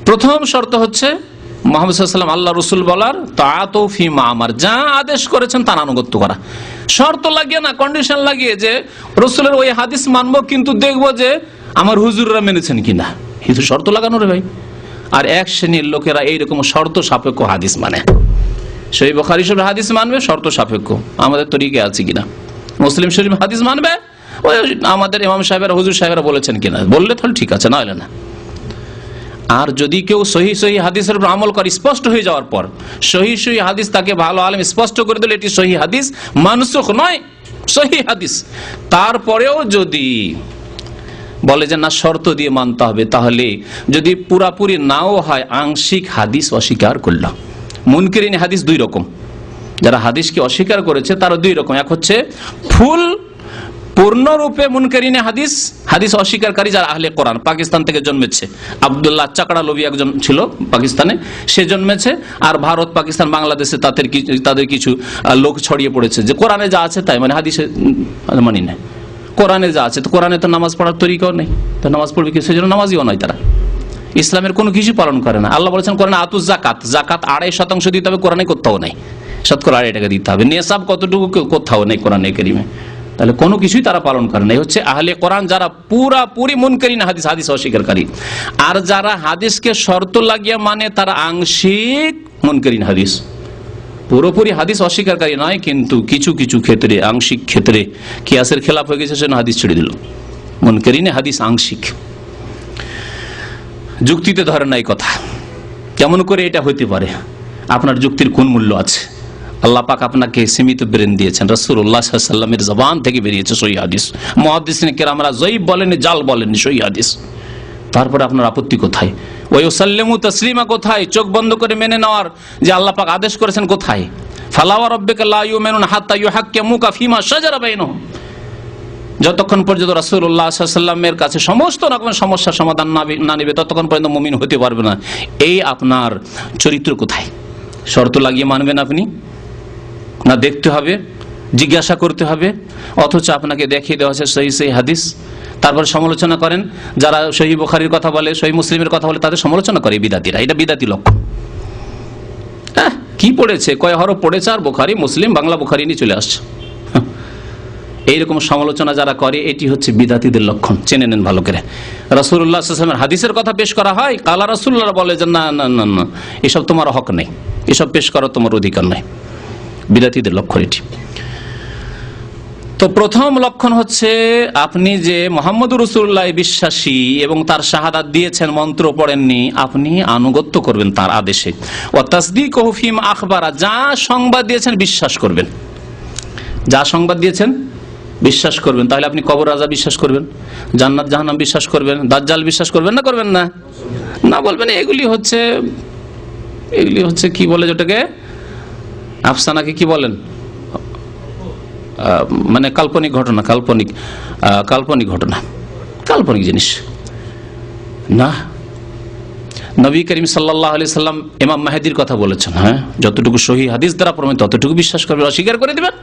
প্রথম শর্ত হচ্ছে মুহাম্মদ সাল্লাল্লাহু আলাইহি ওয়াসাল্লাম আল্লাহ রাসূল বলার তাআতু ফিমা আমার, যা আদেশ করেছেন তার আনুগত্য করা। শর্ত লাগিয়ে না, কন্ডিশন লাগিয়ে যে রাসূলের ওই হাদিস মানবো কিন্তু দেখবো যে আমার হুজুররা মেনেছেন কিনা, কিন্তু শর্ত লাগানো রে ভাই। আর এক শ্রেণীর লোকেরা এইরকম শর্ত সাপেক্ষ হাদিস মানে, সহিহ বুখারী শরীফের হাদিস মানবে শর্ত সাপেক্ষ, আমাদের তরিকে আছে কিনা, মুসলিম শরীফ হাদিস মানবে ওই আমাদের ইমাম সাহেবেরা হুজুর সাহেবেরা বলেছেন কিনা, বললে তাহলে ঠিক আছে, না হলে না। আর যদি কেউ সহি হাদিসের উপর আমল করে স্পষ্ট হয়ে যাওয়ার পর সহি হাদিস তাকে ভালো আলেম স্পষ্ট করে দিল এটি সহি হাদিস, মানসুখ নয় সহি হাদিস, তারপরেও যদি বলে যে না শর্ত দিয়ে মানতে হবে, তাহলে যদি পুরাপুরি নাও হয় আংশিক হাদিস অস্বীকার করল। মুনকিরিন হাদিস দুই রকম, যারা হাদিসকে অস্বীকার করেছে তারা দুই রকম, এক হচ্ছে ফুল পূর্ণরূপে মুনকারিনে হাদিস, হাদিস অস্বীকারী যারা আহলে কোরআন, পাকিস্তান থেকে জন্মেছে, আব্দুল্লাহ চাকড়া লোভি একজন ছিল পাকিস্তানে, সে জন্মেছে, আর ভারত পাকিস্তান বাংলাদেশে তাদের কিছু লোক ছড়িয়ে পড়েছে যে কোরআনে যা আছে তাই মানে, হাদিসে মানি না, কোরআনে যা আছে তো কোরআনে তো নামাজ পড়ার তরিকাও নেই, তো নামাজ পড়বে কি, সেজন্য নামাজিও নয়, তারা ইসলামের কোনো কিছু পালন করে না। আল্লাহ বলেছেন কোরআনে আতুজ জাকাত, জাকাত 2.5% দিতে হবে, কোরআনে কোথাও নেই, শতকরা 2.5 টাকা দিতে হবে, নেশাব কতটুকু কোথাও নেই কোরআনে কারিমে, তাহলে কোনো কিছুই তারা পালন করে না। এই হচ্ছে আহলে কোরআন যারা পুরাপুরি মুনকারিন হাদিস, হাদিস অস্বীকারী। আর যারা হাদিসকে শর্ত লাগিয়ে মানে তারা আংশিক মুনকারিন হাদিস, পুরোপুরি হাদিস অস্বীকারী নয়, কিন্তু কিছু কিছু ক্ষেত্রে আংশিক ক্ষেত্রে কিয়াসের খেলাফ হয়ে গেছে, সেজন্য হাদিস ছেড়ে দিল। মুনকারিনে হাদিস আংশিক, যুক্তিতে ধরে না এই কথা, কেমন করে এটা হইতে পারে, আপনার যুক্তির কোন মূল্য আছে? আল্লাহ পাক আপনাকে সীমিত ব্রেন দিয়েছেন, রাসূলুল্লাহ সাল্লাল্লাহু আলাইহি ওয়াসাল্লামের জবান থেকে বেরিয়েছে সহিহ হাদিস, মুহাদ্দিসিন কেরামরা যঈফ বলেননি, জাল বলেননি, সহিহ হাদিস। তারপরে আপনার আপত্তি কোথায়? ওয়া ইউসাল্লিমু তাসলিমা কোথায়? চোখ বন্ধ করে মেনে নেওয়ার যে আল্লাহ পাক আদেশ করেছেন কোথায়? ফালা ওয়া রাব্বিকা লা ইউমিনুনা হাত্তা ইউহাক্কিমুকা ফিমা শাজারা বাইনাহুম, যতক্ষণ পর্যন্ত রাসূলুল্লাহ সাল্লাল্লাহু আলাইহি ওয়াসাল্লামের কাছে সমস্ত রকমের সমস্যার সমাধান না নেবে ততক্ষণ পর্যন্ত মুমিন হতে পারবে না। এই আপনার চরিত্র কোথায়? শর্ত লাগিয়ে মানবেন আপনি না, দেখতে হবে, জিজ্ঞাসা করতে হবে, অথচ আপনাকে দেখিয়ে দেওয়া হচ্ছে সহিহ হাদিস, তারপরে সমালোচনা করেন। যারা সহিহ বুখারীর কথা বলে, সহিহ মুসলিমের কথা বলে, তাদের সমালোচনা করে বিদাতিরা, এটা বিদাতি লক্ষণ। কি পড়েছে, কয় হরফ পড়েছে, আর বুখারী মুসলিম বাংলা বুখারী নিয়ে চলে আসছে, এইরকম সমালোচনা যারা করে এটি হচ্ছে বিদাতিদের লক্ষণ, চেনে নেন ভালো করে। রাসূলুল্লাহ সাল্লাল্লাহু আলাইহি ওয়াসাল্লামের হাদিসের কথা পেশ করা হয়, কালা রাসূলুল্লাহ বলে যে না না না না, এসব তোমার হক নেই, এসব পেশ করার তোমার অধিকার নাই, বিদাতিদের লক্ষণ এটি। তো প্রথম লক্ষণ হচ্ছে আপনি যে মুহাম্মদুর রাসূলুল্লাহ বিশ্বাসী এবং তার শাহাদাত দিয়েছেন, মন্ত্র পড়েননি, আপনি আনুগত্য করবেন তার আদেশে। ওয়া তাসদীকুহু ফিমা আখবারা, যা সংবাদ দিয়েছেন বিশ্বাস করবেন, যা সংবাদ দিয়েছেন বিশ্বাস করবেন। তাহলে আপনি কবর আযাব বিশ্বাস করবেন, জান্নাত জাহান্নাম বিশ্বাস করবেন, দাজ্জাল বিশ্বাস করবেন না করবেন না? না বলবেন এগুলি হচ্ছে কি বলে যেটাকে আফসানাকে কি বলেন, মানে কাল্পনিক ঘটনা, কাল্পনিক ঘটনা, কাল্পনিক জিনিস না। নবী করিম সাল্লাল্লাহু আলাইহি সাল্লাম ইমাম মাহদির কথা বলেছেন, হ্যাঁ, যতটুকু সহিহ হাদিস দ্বারা প্রমাণিত ততটুকু বিশ্বাস করবেন, অস্বীকার করে দিবেন।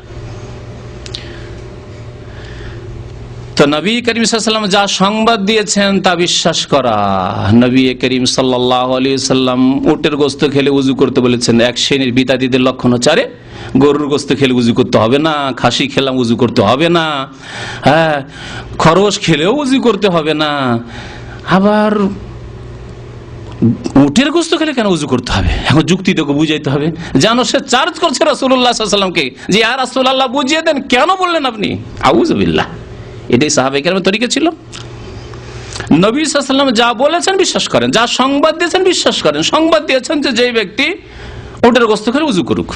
তো নবী করিম সাল্লাল্লাহু আলাইহি সাল্লাম যা সংবাদ দিয়েছেন তা বিশ্বাস করা। নবী করিম সাল্লাল্লাহু আলাইহি সাল্লাম উটের গোশত খেলে ওযু করতে বলেছেন। এক শ্রেণীর বিদাতীদের লক্ষণ হচ্ছে আরে গরুর গোশত খেলে ওযু করতে হবে না, খাসি খেলাম ওযু করতে হবে না, হ্যাঁ, খরচ খেলেও ওযু করতে হবে না, আবার উটের গোশত খেলে কেন ওযু করতে হবে? এখন যুক্তি তোকে বুঝাইতে হবে, জানো সে চার্জ করছে রাসূলুল্লাহ সাল্লাল্লাহু আলাইহি সাল্লামকে যে ইয়া রাসূলুল্লাহ বুঝিয়ে দেন, কেন বললেন আপনি? আউযু বিল্লাহ। এটাই সাহাবায়ে কেরামের তরিকা ছিল। নবী সাল্লাল্লাহু আলাইহি ওয়াসাল্লাম যা বলেছেন বিশ্বাস করেন, যা সংবাদ দিয়েছেন বিশ্বাস করেন। সংবাদ দিয়েছেন যে যেই ব্যক্তি উটের গোশত খেলে ওযু করুক।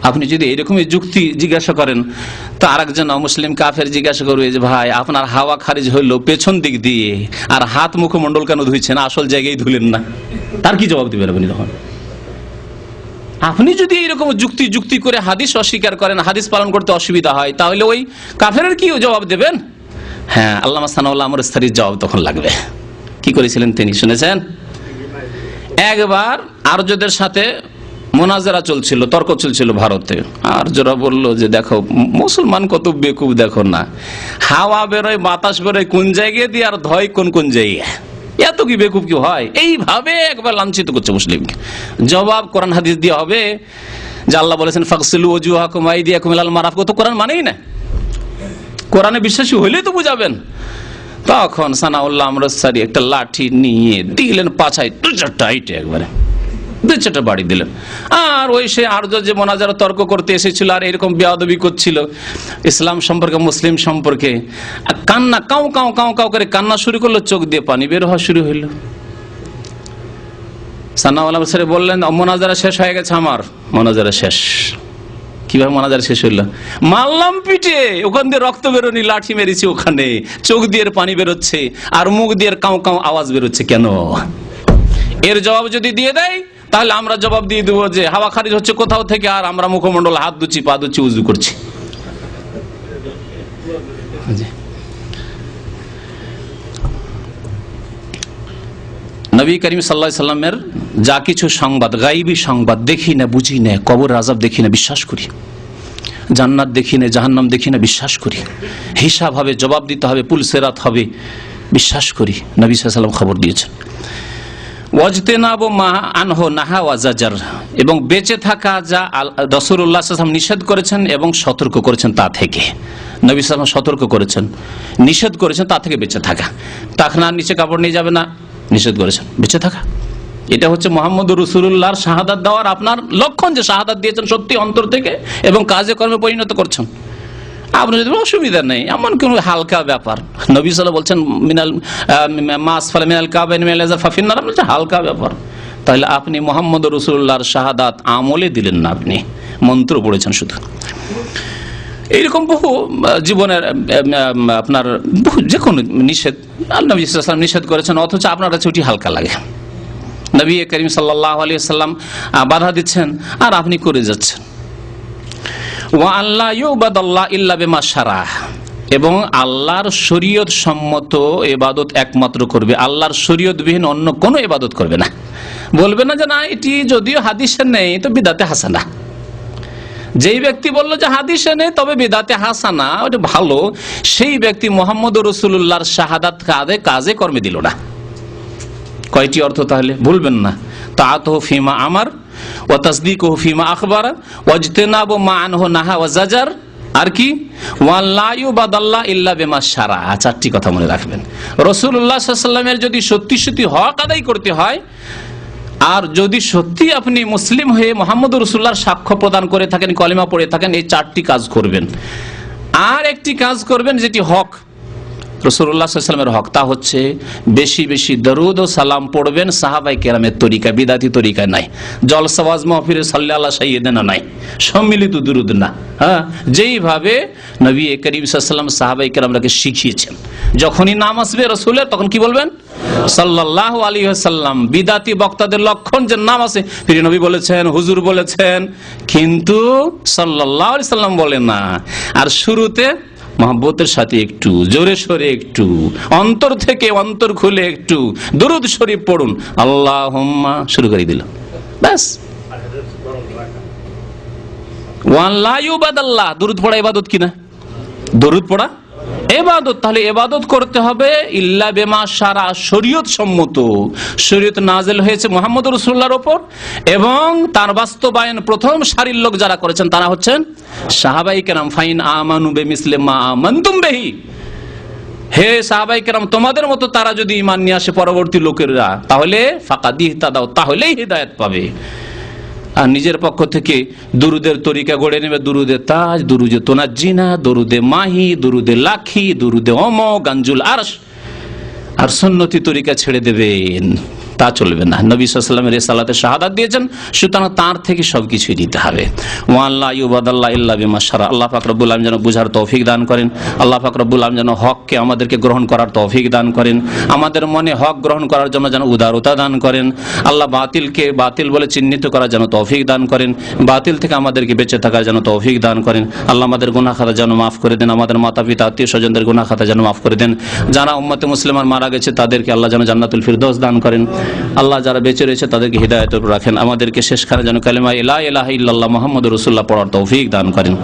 আপনি যদি এইরকমই যুক্তি জিজ্ঞাসা করেন তো আরেকজন অমুসলিম কাফের জিজ্ঞাসা করবে যে ভাই আপনার হাওয়া খারিজ হইলো পেছন দিক দিয়ে, আর হাত মুখমণ্ডল কেন ধুইছেন, আসল জায়গায় ধুলেন না? তার কি জবাব দিবেন আপনি তখন? আপনি যদি এরকম যুক্তি করে হাদিস অস্বীকার করেন, হাদিস পালন করতে অসুবিধা হয়, তাহলে ওই কাফেরের কি জবাব দেবেন? হ্যাঁ, আল্লামা সানাউল্লাহ আমরস্তারির জবাব তখন লাগবে। কি করেছিলেন তিনি শুনেছেন? একবার আর্যদের সাথে মোনাজারা চলছিল, তর্ক চলছিল ভারতে। আর্যরা বলল যে দেখো মুসলমান কত বেকুব, দেখো না, হাওয়া বেরোয় বাতাস বেরোয় কোন জায়গায় দিয়ে, আর ধয় কোন কোন জায়গায়, এত কি বেকুব কি হয়? এইভাবে একবার লাঞ্ছিত করছে মুসলিমকে। জবাব কোরআন হাদিস দিয়ে হবে যে আল্লাহ বলেছেন ফাগসিলু ওয়াজুহাকুম ওয়া আইদিয়াকুম ইলাল মারাফিক, তো কোরআন মানেই না। কোরআনে বিশ্বাসী হইলেই তো বুঝাবেন। তখন সানাউল্লাহ আমরস্তারি একটা লাঠি নিয়ে দিলেন পাছায়, দু চারটা আইটে একবারে 2-4টা বাড়ি দিলেন। আর ওই সে আর্য যে মোনাজারা তর্ক করতে এসেছিল আর এরকম বেয়াদবি করছিল ইসলাম সম্পর্কে, মুসলিম সম্পর্কে, কান্না কাউ কাউ কাউ কাউ করে কান্না শুরু করলো, চোখ দিয়ে পানি বের হওয়া শুরু হইল। সানাউল্লাহ আমরস্তারি বললেন মোনাজারা শেষ হয়ে গেছে, আমার মোনাজারা শেষ। কিভাবে মোনাজারা শেষ হইল? মারলাম পিঠে, ওখান দিয়ে রক্ত বেরোনি, লাঠি মেরেছি ওখানে, চোখ দিয়ে পানি বেরোচ্ছে আর মুখ দিয়ে কাউ কাউ আওয়াজ বেরোচ্ছে। কেন? এর জবাব যদি দিয়ে দেয় তাহলে আমরা জবাব দিয়ে দেবো যে হাওয়া খারিজ হচ্ছে কোথাও থেকে, আর আমরা মুখমণ্ডল হাত ধুচ্ছি, পা ধুচ্ছি, উজু করছি। নবী করিম সাল্লাল্লাহু আলাইহি সাল্লামের যা কিছু সংবাদ, গায়বী সংবাদ, দেখি না বুঝি না, কবর আযাব দেখি না বিশ্বাস করি, জান্নাত দেখি না, জাহান্নাম দেখি না বিশ্বাস করি, হিসাব হবে, জবাব দিতে হবে, পুলসেরাত হবে বিশ্বাস করি। নবী সাল্লাল্লাহু আলাইহি ওয়াসাল্লাম খবর দিয়েছেন। ওয়াজতেনাবু মা আনহু নাহা ওয়া জাজার, এবং বেঁচে থাকা যা রাসূলুল্লাহ সাল্লাল্লাহু আলাইহি ওয়াসাল্লাম নিষেধ করেছেন এবং সতর্ক করেছেন তা থেকে। নবী সাল্লাল্লাহু আলাইহি ওয়াসাল্লাম সতর্ক করেছেন, নিষেধ করেছেন তা থেকে বেঁচে থাকা। টাকনার নিচে কাপড় নিয়ে যাবে না, নিষেধ করেছেন, বেঁচে থাকা। এটা হচ্ছে মুহাম্মদুর রাসূলুল্লাহর শাহাদাত দেওয়ার আপনার লক্ষণ, যে শাহাদাত দিয়েছেন সত্যি অন্তর থেকে এবং কাজে কর্মে পরিণত করছেন। আপনি যদি অসুবিধা নেই, এমন কোন হালকা ব্যাপার, নবী সাল্লাল্লাহু বলছেন মিনাল মাসফাল মিনাল কাবাইন মিনাল ইজার ফাফিন্নার, হালকা ব্যাপার, তাহলে আপনি মুহাম্মদুর রাসূলুল্লাহর শাহাদাত আমলে দিলেন না, আপনি মন্ত্র পড়েছেন শুধু। এইরকম বহু জীবনের আপনার বহু যে কোনো নিষেধ আল্লাহ নবী সাল্লাল্লাহু আলাইহি ওয়াসাল্লাম নিষেধ করেছেন, অথচ আপনার কাছে ওটি হালকা লাগে। নবী করিম সাল্লাল্লাহু আলাইহি ওয়াসাল্লাম বাধা দিচ্ছেন আর আপনি করে যাচ্ছেন। ওয়া আল্লাহ ইউবাদাল্লাহ ইল্লা বিমা শারাহ, এবং আল্লাহর শরীয়ত সম্মত ইবাদত একমাত্র করবে, আল্লাহর শরীয়তবিহীন অন্য কোনো ইবাদত করবে না। বলবে না যে না এটি যদিও হাদিসে নেই তো বিদাতে হাসানা। যেই ব্যক্তি বলল যে হাদিসে নেই তবে বিদাতে হাসানা, ওটা ভালো, সেই ব্যক্তি মুহাম্মদুর রাসূলুল্লাহর শাহাদাত কাজে কর্মে দিল না। কয়টি অর্থ তাহলে ভুলবেন না? তাআতুহু ফিমা আমার ওয়া তাসদীকুহু ফিমা আখবারা ওয়াজতিনাবু মা আনহু নাহা ওয়া জাজার, আর কি ওয়া লা ইউবাদাল্লাহ ইল্লা বিমা শারা। চারটি কথা মনে রাখবেন। রাসূলুল্লাহ সাল্লাল্লাহু আলাইহি ওয়াসাল্লামের যদি সত্যি সত্যি হক আদায় করতে হয়, আর যদি সত্যি আপনি মুসলিম হয়ে মুহাম্মদুর রাসূলুল্লাহর সাক্ষ্য প্রদান করে থাকেন, কলিমা পড়ে থাকেন, এই চারটি কাজ করবেন। আর একটি কাজ করবেন যেটি হক, রাসূলুল্লাহ সাল্লাল্লাহু আলাইহি ওয়াসাল্লামের হক, তা হচ্ছে বেশি বেশি দরুদ ও সালাম পড়বেন সাহাবায়ে কেরামের তরিকা, বিদাতি তরিকা নাই, জলসা ওয়াজ মাহফিলে সাল্লাল্লাহু আলা সাইয়্যিদিনা নাই, সম্মিলিত দরুদ না। হ্যাঁ, যেইভাবে নবী করিম সাল্লাল্লাহু আলাইহি ওয়াসাল্লাম সাহাবায়ে কেরামকে শিখিয়েছেন, যখনই নাম আসবে রাসূলের তখন কি বলবেন? সাল্লাল্লাহু আলাইহি ওয়াসাল্লাম। বিদাতি বক্তাদের লক্ষণ যে নাম আছে, প্রিয় নবী বলেছেন, হুজুর বলেছেন, কিন্তু সাল্লাল্লাহু আলাইহি ওয়াসাল্লাম বলেন না। আর শুরুতে মহব্বতের সাথে একটু জোরে সোরে, একটু অন্তর থেকে অন্তর খুলে একটু দরুদ শরীফ পড়ুন, আল্লাহুম্মা, শুরু করে দিল, ব্যাস। ওয়া লা ইউবাদাল্লাহ, দরুদ পড়া ইবাদত কিনা? দরুদ পড়া ইবাদত। তাহলে ইবাদত করতে হবে ইল্লা বিমা শারা, শরীয়ত সম্মত। শরীয়ত নাযিল হয়েছে মুহাম্মদুর রাসূলুল্লাহর উপর, এবং তার বাস্তবায়ন প্রথম সারির লোক যারা করেছেন তারা হচ্ছেন সাহাবায়ে কেরাম। ফাইন আমানু বিমিসলি মা আমানতুম বিহি, হে সাহাবায়ে কেরাম, তোমাদের মতো তারা যদি ঈমান নিয়ে আসে পরবর্তী লোকেরা, তাহলে ফাকাদ ইহতাদাও, তাহলেই হিদায়াত পাবে। আর নিজের পক্ষ থেকে দুরুদের তরিকা গড়ে নেবে, দুরুদে তাজ, দুরুদে তোনাজ্জিনা, দুরুদে মাহি, দুরুদে লাখি, দুরুদে ওমো, গাঞ্জুল আরশ, আর সুন্নতি তরিকা ছেড়ে দেবেন। তা চলবে না। নবী সাল্লাল্লাহু আলাইহি ওয়াসাল্লাম রিসালাতে শাহাদাত দিয়েছেন, সুতরাং তার থেকে সবকিছুই নিতে হবে। ওয়াল্লা ইউবাদাল্লাহ ইল্লা বিমা শারা। আল্লাহ পাক রব্বুল আলামিন যেন বুঝার তৌফিক দান করেন। আল্লাহ পাক রব্বুল আলামিন যেন হককে আমাদেরকে গ্রহণ করার তৌফিক দান করেন, আমাদের মনে হক গ্রহণ করার জন্য যেন উদারতা দান করেন। আল্লাহ বাতিলকে বাতিল বলে চিহ্নিত করার যেন তৌফিক দান করেন, বাতিল থেকে আমাদেরকে বেঁচে থাকার যেন তৌফিক দান করেন। আল্লাহ আমাদের গুনাহ খাতা যেন মাফ করে দেন, আমাদের মাতা পিতা আত্মীয় স্বজনদের গুনাহ খাতা যেন মাফ করে দেন। যারা উম্মতে মুসলিমান মারা গেছে তাদেরকে আল্লাহ যেন জান্নাতুল ফিরদৌস দান করেন। আল্লাহ যারা বেঁচে রয়েছে তাদেরকে হিদায়াত রাখেন, আমাদেরকে শেষখানে যেন কালেমা লা ইলাহা ইল্লাল্লাহ মুহাম্মাদুর রাসূলুল্লাহ পড়ার তৌফিক দান করেন।